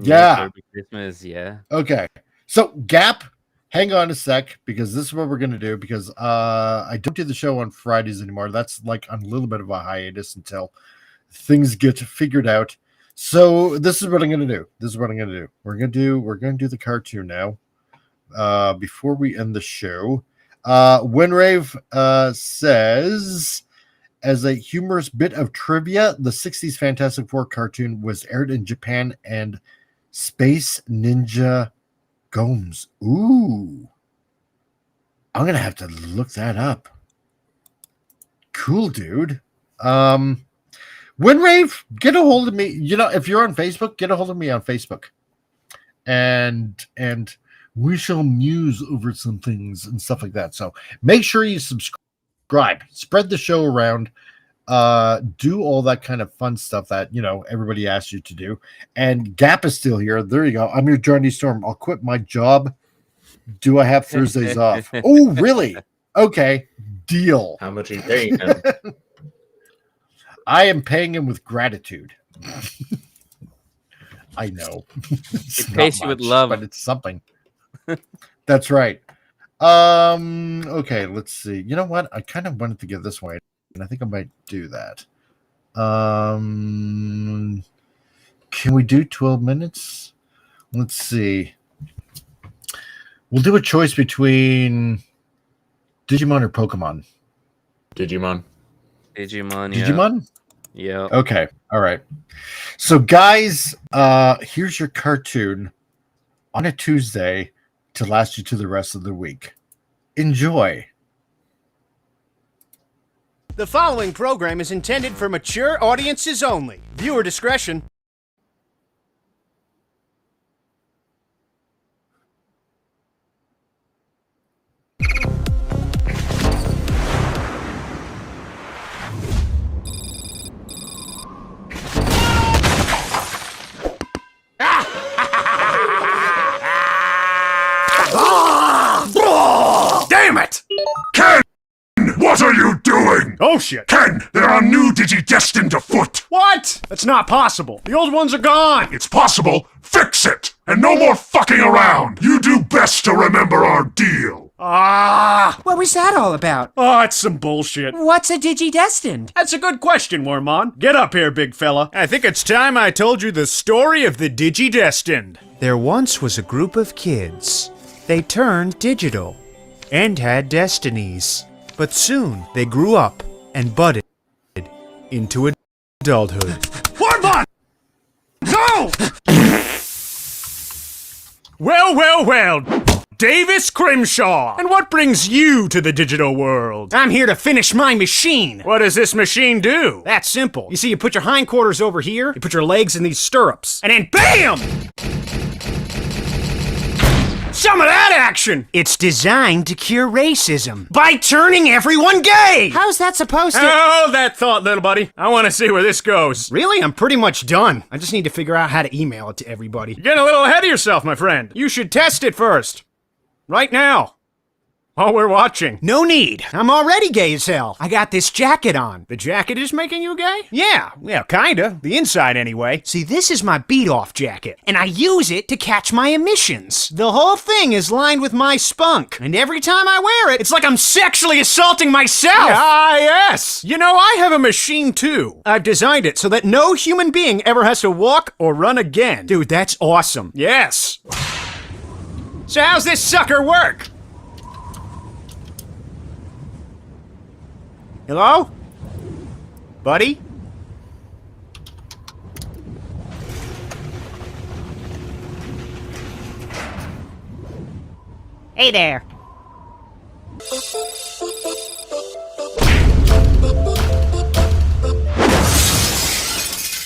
Yeah. Kirby Christmas. Yeah. Okay. So Gap. Hang on a sec, because this is what we're going to do, because I don't do the show on Fridays anymore. That's like on a little bit of a hiatus until things get figured out. So this is what I'm going to do. We're going to do the cartoon now before we end the show. Winrave says, as a humorous bit of trivia, the 60s Fantastic Four cartoon was aired in Japan and Space Ninja Gomes. Ooh. I'm going to have to look that up. Cool, dude. Winrave, get a hold of me. You know, if you're on Facebook, get a hold of me on Facebook. And we shall muse over some things and stuff like that. So make sure you subscribe. Spread the show around. Do all that kind of fun stuff that, you know, everybody asks you to do. And Gap is still here. There you go. I'm your Johnny Storm. I'll quit my job. Do I have Thursdays off? Oh, really? Okay. Deal. How much are you paying him? I am paying him with gratitude. I know. It pays you with love. But it's something. That's right. Okay, let's see. You know what? I kind of wanted to get this way. And I think I might do that. Can we do 12 minutes? Let's see. We'll do a choice between Digimon or Pokemon. Digimon. Digimon? Yeah. Okay. All right. So, guys, here's your cartoon on a Tuesday to last you to the rest of the week. Enjoy. The following program is intended for mature audiences only. Viewer discretion. Damn it! Ken! What are you doing? Oh shit! Ken, there are new Digidestined afoot! What? That's not possible. The old ones are gone! It's possible. Fix it! And no more fucking around! You do best to remember our deal. What was that all about? Oh, it's some bullshit. What's a Digidestined? That's a good question, Wormon. Get up here, big fella. I think it's time I told you the story of the Digidestined. There once was a group of kids. They turned digital and had destinies. But soon they grew up and budded into adulthood. Wormon! Go! Well, Davis Crimshaw! And what brings you to the digital world? I'm here to finish my machine. What does this machine do? That's simple. You see, you put your hindquarters over here, you put your legs in these stirrups, and then BAM! Some of that action! It's designed to cure racism by turning everyone gay! How's that supposed to— Hold that thought, little buddy. I want to see where this goes. Really? I'm pretty much done. I just need to figure out how to email it to everybody. You're getting a little ahead of yourself, my friend. You should test it first. Right now. While we're watching. No need. I'm already gay as hell. I got this jacket on. The jacket is making you gay? Yeah, kinda. The inside anyway. See, this is my beat-off jacket, and I use it to catch my emissions. The whole thing is lined with my spunk, and every time I wear it, it's like I'm sexually assaulting myself! Ah, yes! You know, I have a machine too. I've designed it so that no human being ever has to walk or run again. Dude, that's awesome. Yes! So how's this sucker work? Hello? Buddy? Hey there.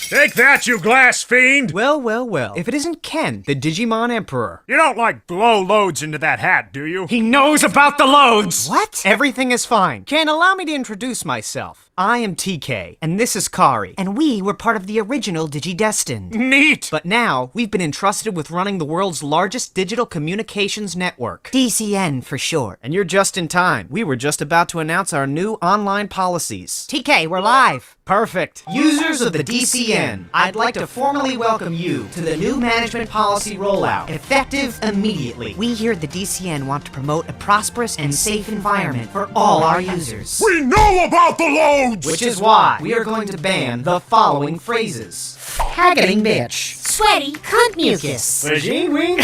Take that, you glass fiend! Well. If it isn't Ken, the Digimon Emperor. You don't, like, blow loads into that hat, do you? He knows about the loads! What? Everything is fine. Ken, allow me to introduce myself. I am TK, and this is Kari. And we were part of the original DigiDestined. Neat! But now, we've been entrusted with running the world's largest digital communications network. DCN for short. And you're just in time. We were just about to announce our new online policies. TK, we're live! Perfect. Users of the DCN, I'd like to formally welcome you to the new management policy rollout, effective immediately. We here at the DCN want to promote a prosperous and safe environment for all our users. We know about the loads! Which is why we are going to ban the following phrases. Haggoting bitch. Sweaty cunt mucus. Vagine wing.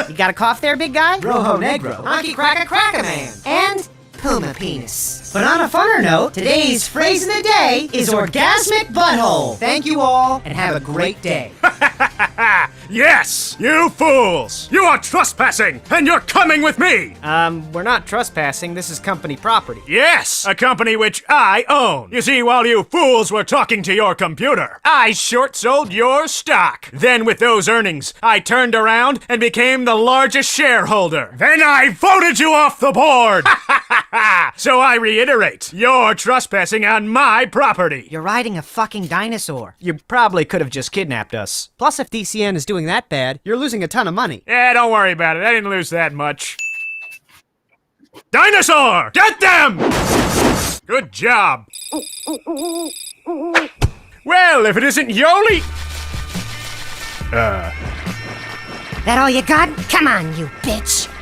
You got a cough there, big guy? Rojo negro. Honky cracka man. And Puma penis. But on a funner note, today's phrase of the day is orgasmic butthole. Thank you all, and have a great day. Yes! You fools! You are trespassing, and you're coming with me! We're not trespassing. This is company property. Yes! A company which I own. You see, while you fools were talking to your computer, I short-sold your stock. Then with those earnings, I turned around and became the largest shareholder. Then I voted you off the board! So I reiterate, you're trespassing on my property. You're riding a fucking dinosaur. You probably could have just kidnapped us. Plus, if DCN is doing that bad, you're losing a ton of money. Yeah, don't worry about it. I didn't lose that much. Dinosaur! Get them! Good job. Well, if it isn't Yoli... That all you got? Come on, you bitch.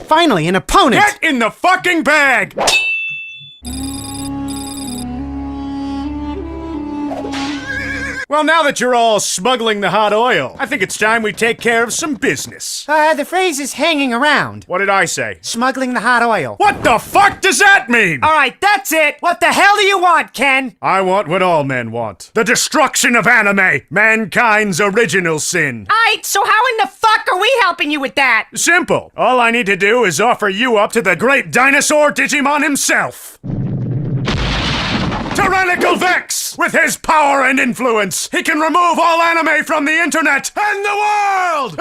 Finally, an opponent! Get in the fucking bag! Well, now that you're all smuggling the hot oil, I think it's time we take care of some business. The phrase is hanging around. What did I say? Smuggling the hot oil. What the fuck does that mean? Alright, that's it! What the hell do you want, Ken? I want what all men want. The destruction of anime, mankind's original sin. Alright, so how in the fuck are we helping you with that? Simple. All I need to do is offer you up to the great dinosaur Digimon himself. Tyrannical Vex! With his power and influence, he can remove all anime from the internet and the world!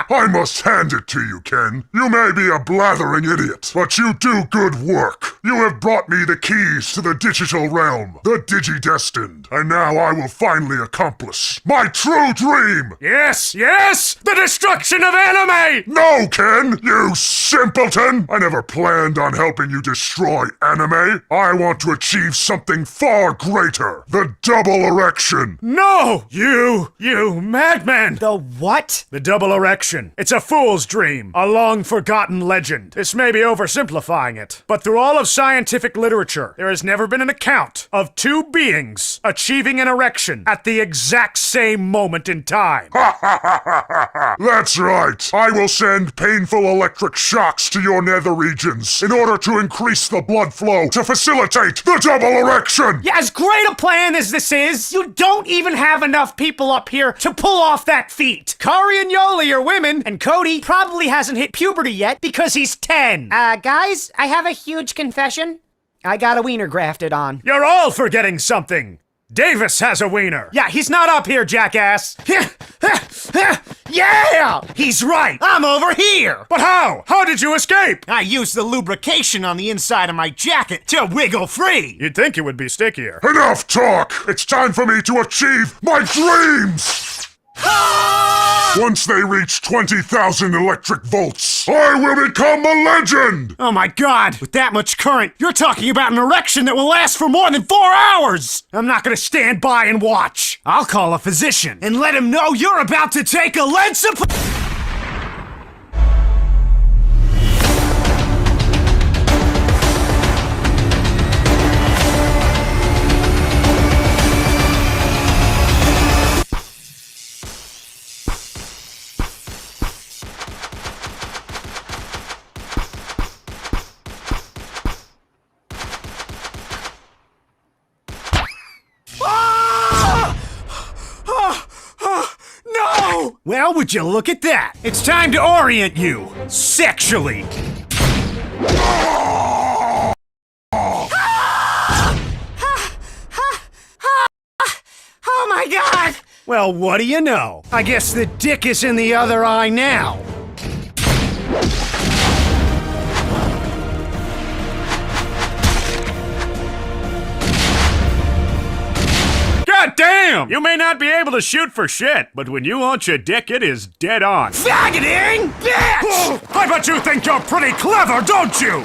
I must hand it to you, Ken. You may be a blathering idiot, but you do good work. You have brought me the keys to the digital realm, the DigiDestined, and now I will finally accomplish my true dream! Yes, yes! The destruction of anime! No, Ken, you simpleton! I never planned on helping you destroy anime. I want to achieve something far greater, the double erection. No! You madman! The what? The double erection. It's a fool's dream, a long-forgotten legend. This may be oversimplifying it, but through all of scientific literature, there has never been an account of two beings achieving an erection at the exact same moment in time. That's right. I will send painful electric shocks to your nether regions in order to increase the blood flow to facilitate the double erection! Yeah, as great a plan as this is, you don't even have enough people up here to pull off that feat. Kari and Yoli are women, and Cody probably hasn't hit puberty yet because he's 10. Guys, I have a huge confession. I got a wiener grafted on. You're all forgetting something. Davis has a wiener. Yeah, he's not up here, jackass. Yeah! He's right. I'm over here. But how? How did you escape? I used the lubrication on the inside of my jacket to wiggle free. You'd think it would be stickier. Enough talk! It's time for me to achieve my dreams! Once they reach 20,000 electric volts, I will become a legend! Oh my god! With that much current, you're talking about an erection that will last for more than 4 hours! I'm not gonna stand by and watch. I'll call a physician and let him know you're about to take a lead supply. Would you look at that? It's time to orient you sexually. Oh my god! Well, what do you know? I guess the dick is in the other eye now. God damn! You may not be able to shoot for shit, but when you launch a dick, it is dead on. Faggoting! Bitch! I bet you think you're pretty clever, don't you?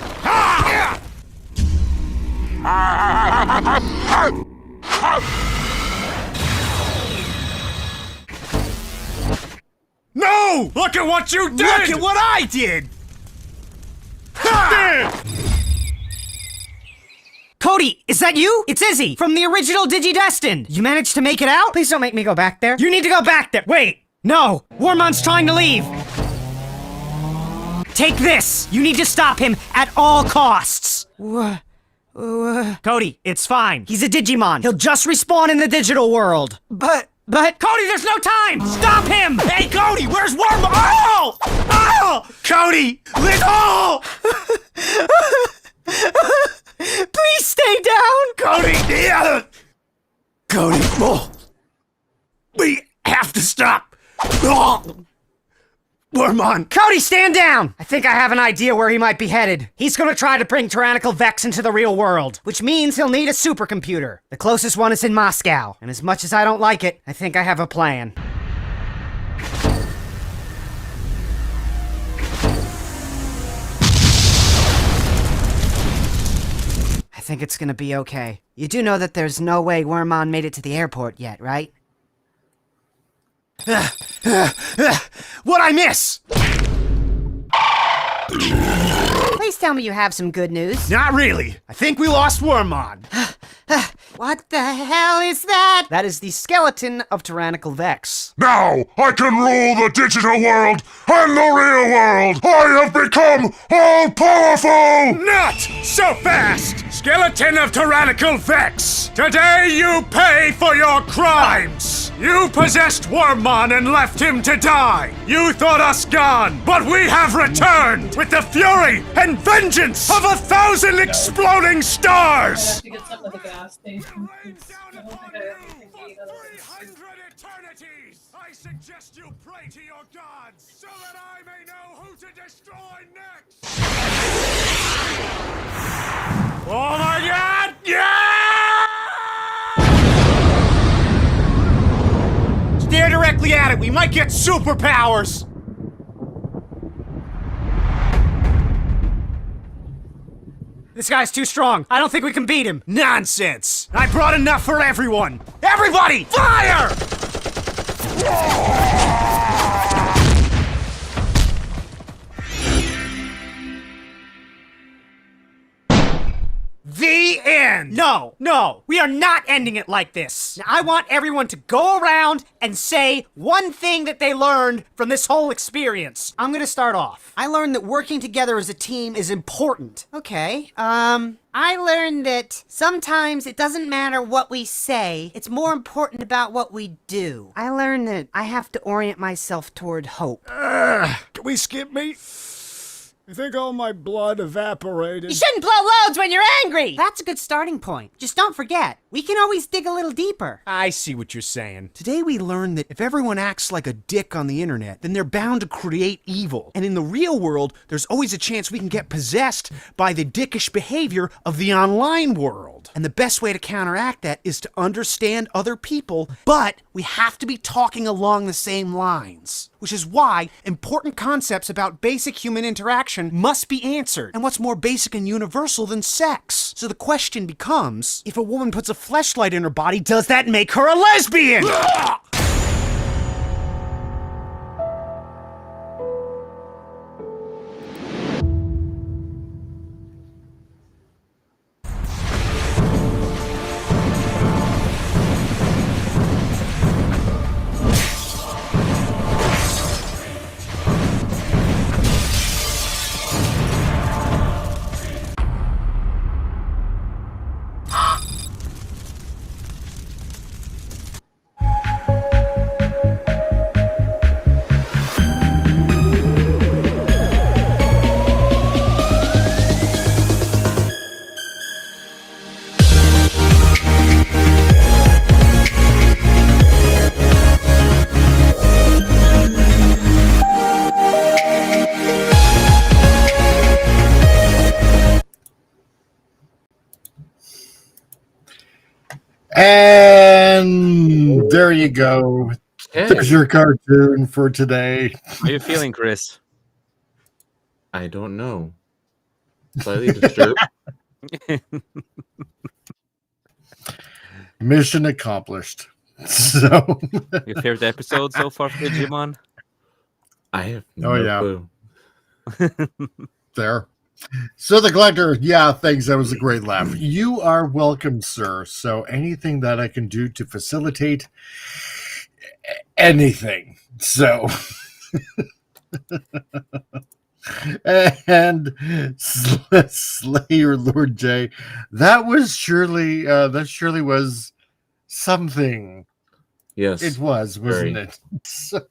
No! Look at what you did! Look at what I did! Cody, is that you? It's Izzy from the original DigiDestined. You managed to make it out? Please don't make me go back there. You need to go back there. Wait, no. Wormon's trying to leave. Take this. You need to stop him at all costs. Cody, it's fine. He's a Digimon. He'll just respawn in the digital world. But, Cody, there's no time! Stop him! Hey, Cody, where's Wormon? Oh! Oh! Cody, oh! Please stay down! Cody! Cody, oh. We have to stop! Oh. Wormon! Cody, stand down! I think I have an idea where he might be headed. He's gonna try to bring Tyrannical Vex into the real world, which means he'll need a supercomputer. The closest one is in Moscow, and as much as I don't like it, I think I have a plan. I think it's gonna be okay. You do know that there's no way Wormon made it to the airport yet, right? What'd I miss? Please tell me you have some good news. Not really. I think we lost Wormon. What the hell is that? That is the skeleton of Tyrannical Vex. Now I can rule the digital world and the real world! I have become all-powerful! Not so fast! Skeleton of Tyrannical Vex! Today you pay for your crimes! You possessed Wormon and left him to die! You thought us gone, but we have returned with the fury and vengeance of 1,000 exploding stars! To get some at the gas station. I suggest you pray to your gods so that I may know who to destroy next! Oh my god! Yeah! Stare directly at it, we might get superpowers! This guy's too strong. I don't think we can beat him. Nonsense! I brought enough for everyone! Everybody, fire! The end! No, we are not ending it like this. Now, I want everyone to go around and say one thing that they learned from this whole experience. I'm gonna start off. I learned that working together as a team is important. Okay, I learned that sometimes it doesn't matter what we say, it's more important about what we do. I learned that I have to orient myself toward hope. Can we skip me? I think all my blood evaporated. You shouldn't blow loads when you're angry! That's a good starting point. Just don't forget, we can always dig a little deeper. I see what you're saying. Today we learned that if everyone acts like a dick on the internet, then they're bound to create evil. And in the real world, there's always a chance we can get possessed by the dickish behavior of the online world. And the best way to counteract that is to understand other people, but we have to be talking along the same lines. Which is why important concepts about basic human interaction must be answered. And what's more basic and universal than sex? So the question becomes, if a woman puts a fleshlight in her body, does that make her a lesbian? And there you go. Okay. There's your cartoon for today. How you feeling, Chris? I don't know. Slightly disturbed. Mission accomplished. So Your favorite episode so far for Digimon? I have Oh, no yeah. clue. there. So the collector, yeah, thanks. That was a great laugh. You are welcome, sir. So anything that I can do to facilitate anything. So and Slayer Lord J, that surely was something. Yes. It was, wasn't very. it? So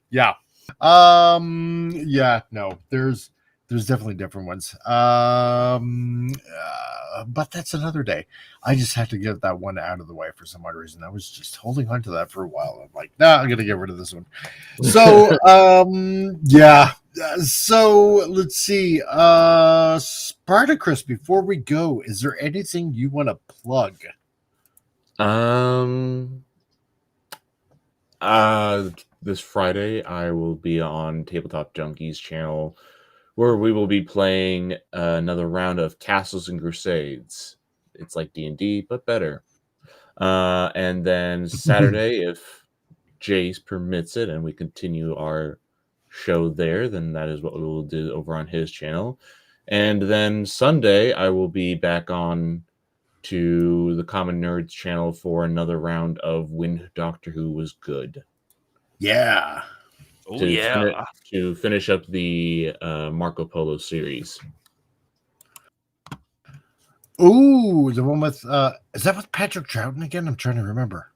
yeah. Yeah, no, there's definitely different ones. But that's another day. I just had to get that one out of the way for some odd reason. I was just holding on to that for a while. I'm like, nah, I'm gonna get rid of this one. So yeah. So let's see. Spartacus, before we go, is there anything you want to plug? This Friday I will be on Tabletop Junkies channel, where we will be playing another round of Castles and Crusades. It's like D&D but better. And then Saturday, if Jace permits it and we continue our show there, then that is what we will do over on his channel. And then Sunday I will be back on to the Common Nerds channel for another round of When Doctor Who Was Good. Yeah. Oh, yeah. To finish up the Marco Polo series. Ooh, the one with is that with Patrick Troughton again? I'm trying to remember.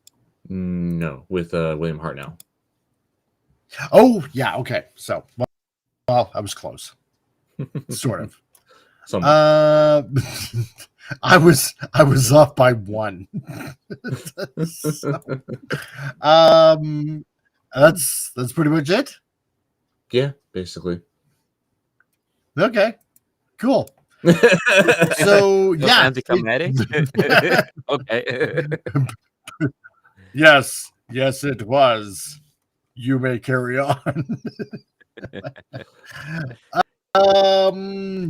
No, with William Hartnell. Oh, yeah, okay. So, well, I was close. Sort of. I was off by one. So, that's pretty much it. Yeah, basically. Okay, cool. So yeah, anticlimactic. Okay. yes, it was. You may carry on.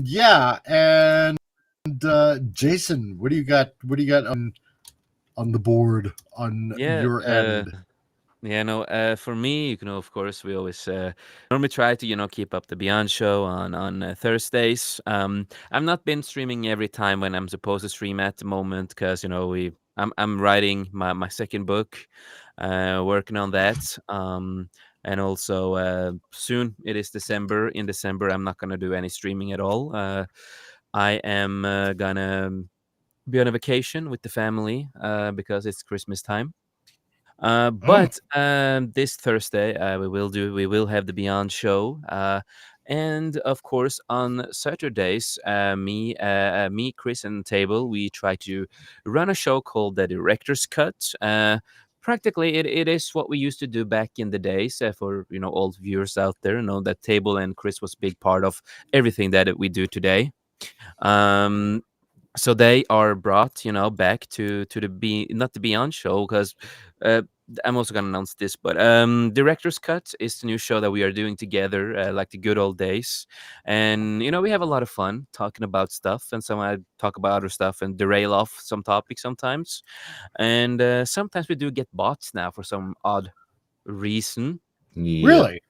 Yeah, and Jason, what do you got? What do you got on the board on your end? Yeah, no. For me, of course, we always normally try to, keep up the Beyond show on Thursdays. I've not been streaming every time when I'm supposed to stream at the moment because I'm writing my second book, working on that. And also soon it is December. In December, I'm not gonna do any streaming at all. I am gonna be on a vacation with the family because it's Christmas time. But this Thursday we will have the Beyond show, and of course on Saturdays, me, Chris, and Table, we try to run a show called the Director's Cut. Practically, it is what we used to do back in the days. For old viewers out there, know that Table and Chris was a big part of everything that we do today. So they are brought, back to the not the Beyond show because I'm also gonna announce this, but Director's Cut is the new show that we are doing together, like the good old days, and we have a lot of fun talking about stuff, and some I talk about other stuff and derail off some topics sometimes, and sometimes we do get bots now for some odd reason. Yeah. Really?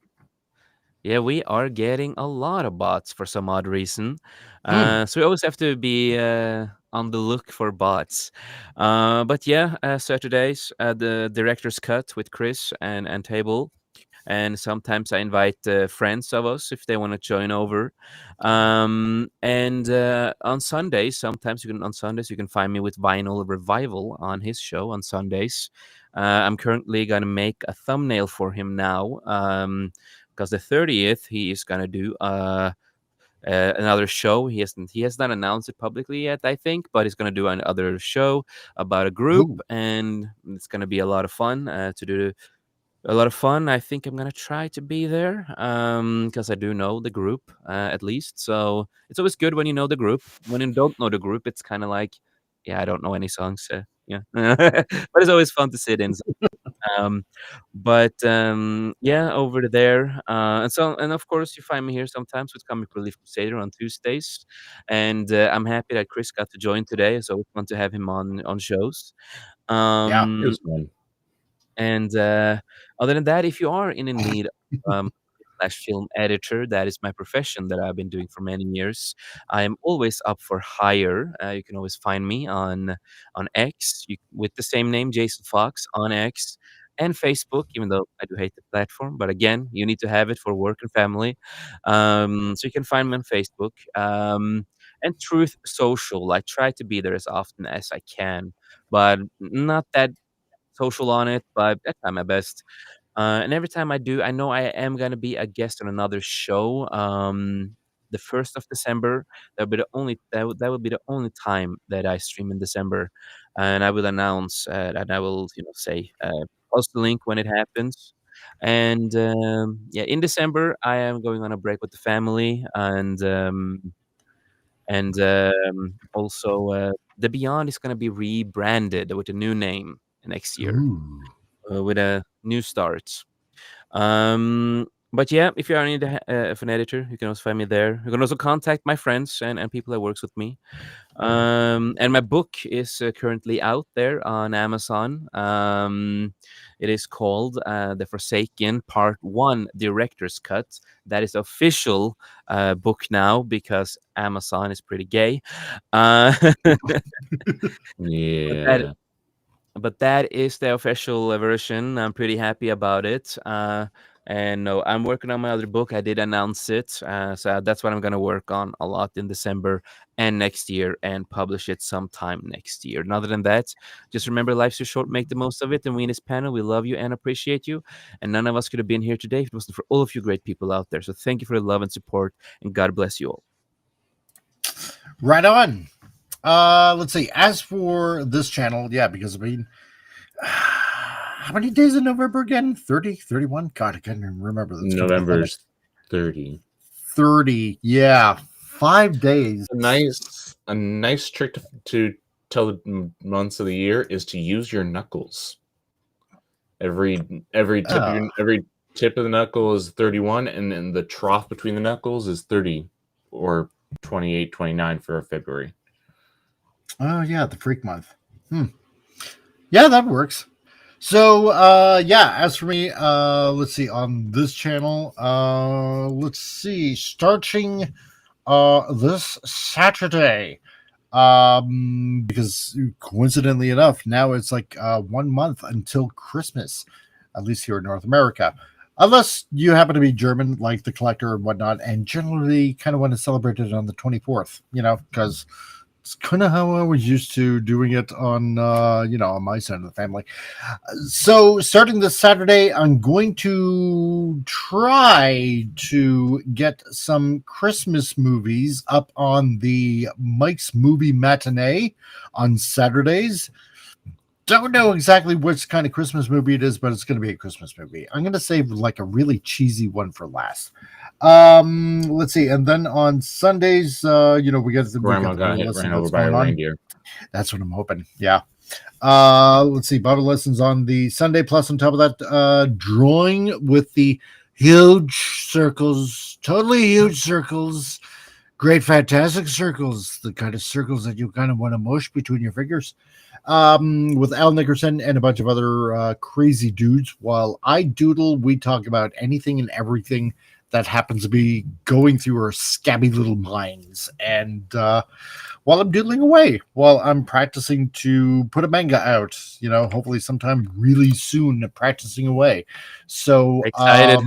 Yeah, we are getting a lot of bots for some odd reason. So we always have to be on the look for bots. But yeah, Saturdays, the Director's Cut with Chris and Table. And sometimes I invite friends of us if they want to join over. And on Sundays, on Sundays you can find me with Vinyl Revival on his show on Sundays. I'm currently gonna make a thumbnail for him now. Because the 30th he is gonna do another show. He has not announced it publicly yet, I think, but he's gonna do another show about a group, and it's gonna be a lot of fun to do. A lot of fun. I think I'm gonna try to be there because I do know the group at least. So it's always good when you know the group. When you don't know the group, it's kind of like Yeah, I don't know any songs. Yeah, but it's always fun to sit in. Um, yeah, over there, and of course you find me here sometimes with Comic Relief Crusader on Tuesdays, and I'm happy that Chris got to join today. So it's fun to have him on shows. Yeah, It Um, was fun. and other than that, if you are in need slash film editor, that is my profession that I've been doing for many years. I am always up for hire. You can always find me on X with the same name, Jason Fox, on X and Facebook. Even though I do hate the platform, but again, you need to have it for work and family. So you can find me on Facebook. And Truth Social. I try to be there as often as I can, but not that social on it, but I try my best. And every time I do, I know I am gonna be a guest on another show. The 1st of December, that will be the only time that I stream in December, and I will announce and I will say post the link when it happens. And yeah, in December I am going on a break with the family, and also the Beyond is gonna be rebranded with a new name next year Ooh. with a new start. But yeah, if you are in need of an editor, you can also find me there. You can also contact my friends and people that works with me. And my book is currently out there on Amazon. It is called The Forsaken Part 1 Director's Cut. That is official book now because Amazon is pretty gay. Yeah. But that is the official version. I'm pretty happy about it. And no, I'm working on my other book. I did announce it. So that's what I'm going to work on a lot in December and next year and publish it sometime next year. And other than that, just remember life's too short. Make the most of it. And we in this panel, we love you and appreciate you. And none of us could have been here today if it wasn't for all of you great people out there. So thank you for the love and support. And God bless you all. Right on. Let's see. As for this channel, yeah, because I mean, how many days in November again? 30, 31? God, I can't even remember. That's November's 30. 30. Yeah, 5 days. A nice trick to tell the months of the year is to use your knuckles. Every tip of the knuckle is 31, and then the trough between the knuckles is 30 or 28, 29 for February. Oh yeah, the freak month. Yeah, that works. So yeah, as for me, let's see, on this channel, let's see, starting this Saturday, because coincidentally enough, now it's like 1 month until Christmas, at least here in North America. Unless you happen to be German, like the Collector and whatnot, and generally kind of want to celebrate it on the 24th, because it's kind of how I was used to doing it on, on my side of the family. So starting this Saturday, I'm going to try to get some Christmas movies up on the Mike's Movie Matinee on Saturdays. Don't know exactly which kind of Christmas movie it is, but it's going to be a Christmas movie. I'm going to save like a really cheesy one for last. Let's see, and then on Sundays, we got the Grandma got ran over by a reindeer. That's what I'm hoping. Yeah. Let's see, Bible lessons on the Sunday, plus on top of that, drawing with the huge circles, totally huge circles, great, fantastic circles, the kind of circles that you kind of want to mush between your fingers. With Al Nickerson and a bunch of other crazy dudes. While I doodle, we talk about anything and everything that happens to be going through our scabby little minds. And while I'm doodling away, while I'm practicing to put a manga out, hopefully sometime really soon, practicing away. So Excited.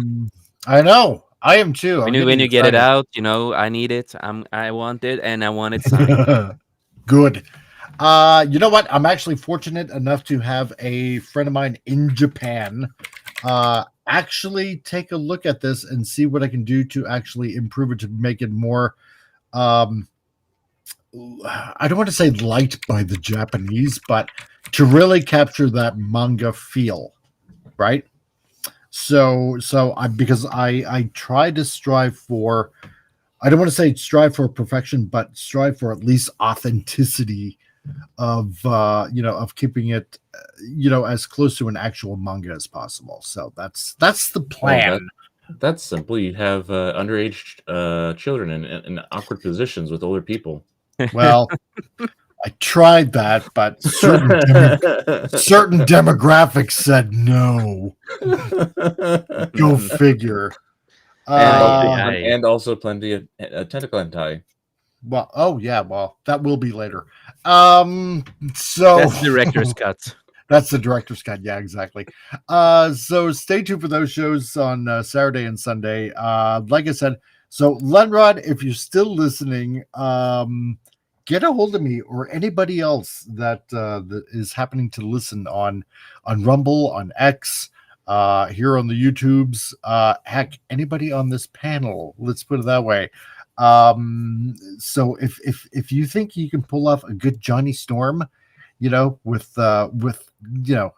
I know. I am too. When you get it out, I need it. I want it, and I want it signed. Good. You know what? I'm actually fortunate enough to have a friend of mine in Japan actually take a look at this and see what I can do to actually improve it to make it more I don't want to say liked by the Japanese, but to really capture that manga feel, right? So because I try to strive for, I don't want to say strive for perfection, but strive for at least authenticity of of keeping it as close to an actual manga as possible. So that's the plan. That's simple. You have underage children in awkward positions with older people. Well, I tried that, but certain demographics said no. Go figure. And also plenty of tentacle hentai. Well, that will be later. So that's the director's cut. That's the director's cut. Yeah, exactly. So stay tuned for those shows on Saturday and Sunday. Like I said, so Lenrod, if you're still listening, get a hold of me or anybody else that is happening to listen on Rumble, on X, here on the YouTubes. Heck, anybody on this panel. Let's put it that way. So if you think you can pull off a good Johnny Storm, with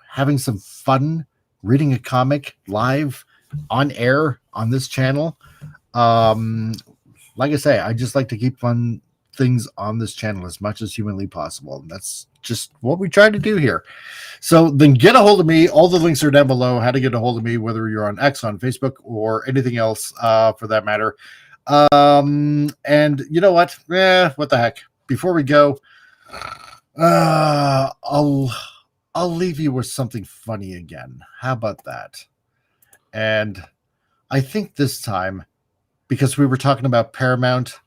having some fun reading a comic live on air on this channel, like I say, I just like to keep fun things on this channel as much as humanly possible. And that's just what we try to do here. So then get a hold of me. All the links are down below. How to get a hold of me, whether you're on X, on Facebook, or anything else for that matter. And you know what? What the heck? Before we go, I'll leave you with something funny again. How about that? And I think this time, because we were talking about Paramount,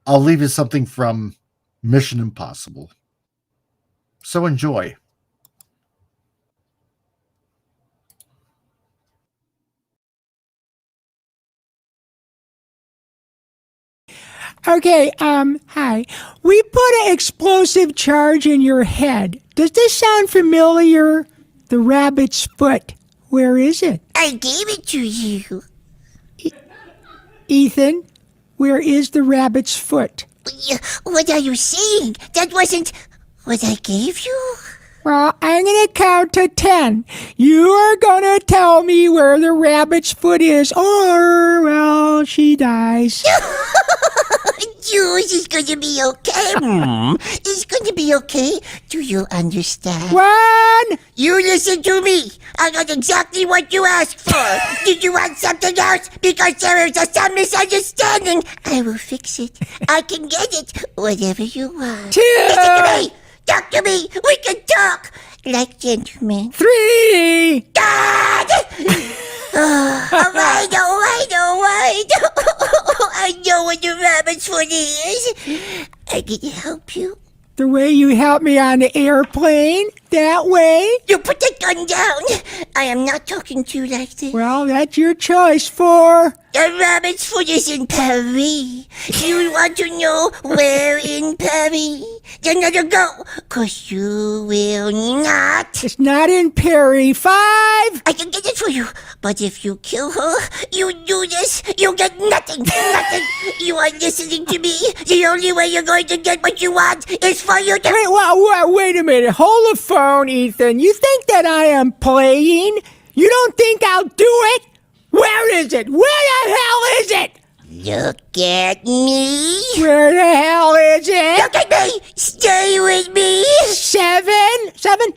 I'll leave you something from Mission Impossible. So enjoy. Okay, hi. We put an explosive charge in your head. Does this sound familiar? The rabbit's foot. Where is it? I gave it to you. Ethan, where is the rabbit's foot? What are you saying? That wasn't what I gave you? Well, I'm going to count to 10. You are going to tell me where the rabbit's foot is, or, well, she dies. Jules is going to be okay. It's going to be okay. Do you understand? 1. You listen to me. I got exactly what you asked for. Did you want something else? Because there is some misunderstanding. I will fix it. I can get it. Whatever you want. 2. Listen to me. Talk to me. We can talk. Like gentlemen. 3. God! I know what the rabbit's foot is. I can help you. The way you helped me on the airplane? That way? You put the gun down. I am not talking to you like this. Well, that's your choice for... The rabbit's foot is in Paris. You want to know where in Paris? Then let her go, 'cause you will not. It's not in Paris. 5. I can get it for you. But if you kill her, you do this, you get nothing. Nothing. You are listening to me. The only way you're going to get what you want is for you to... Wait a minute. Hold the phone, Ethan. You think that I am playing? You don't think I'll do it? Where is it? Where the hell is it? Look at me. Where the hell is it? Look at me. Stay with me. 7. I'm gonna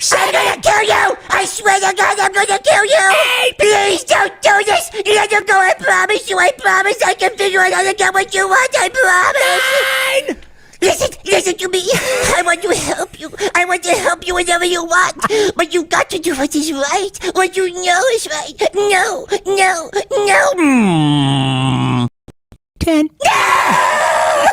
kill you. I swear to God, I'm gonna kill you. 8. Please don't do this. Let her go. I promise you. I promise I can figure out how to get what you want. I promise. 9. Listen to me. I want to help you. I want to help you whenever you want. But you got to do what is right. What you know is right. No. 10. No!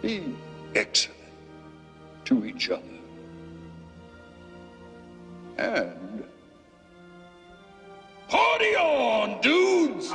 Be excellent to each other. And party on, dudes!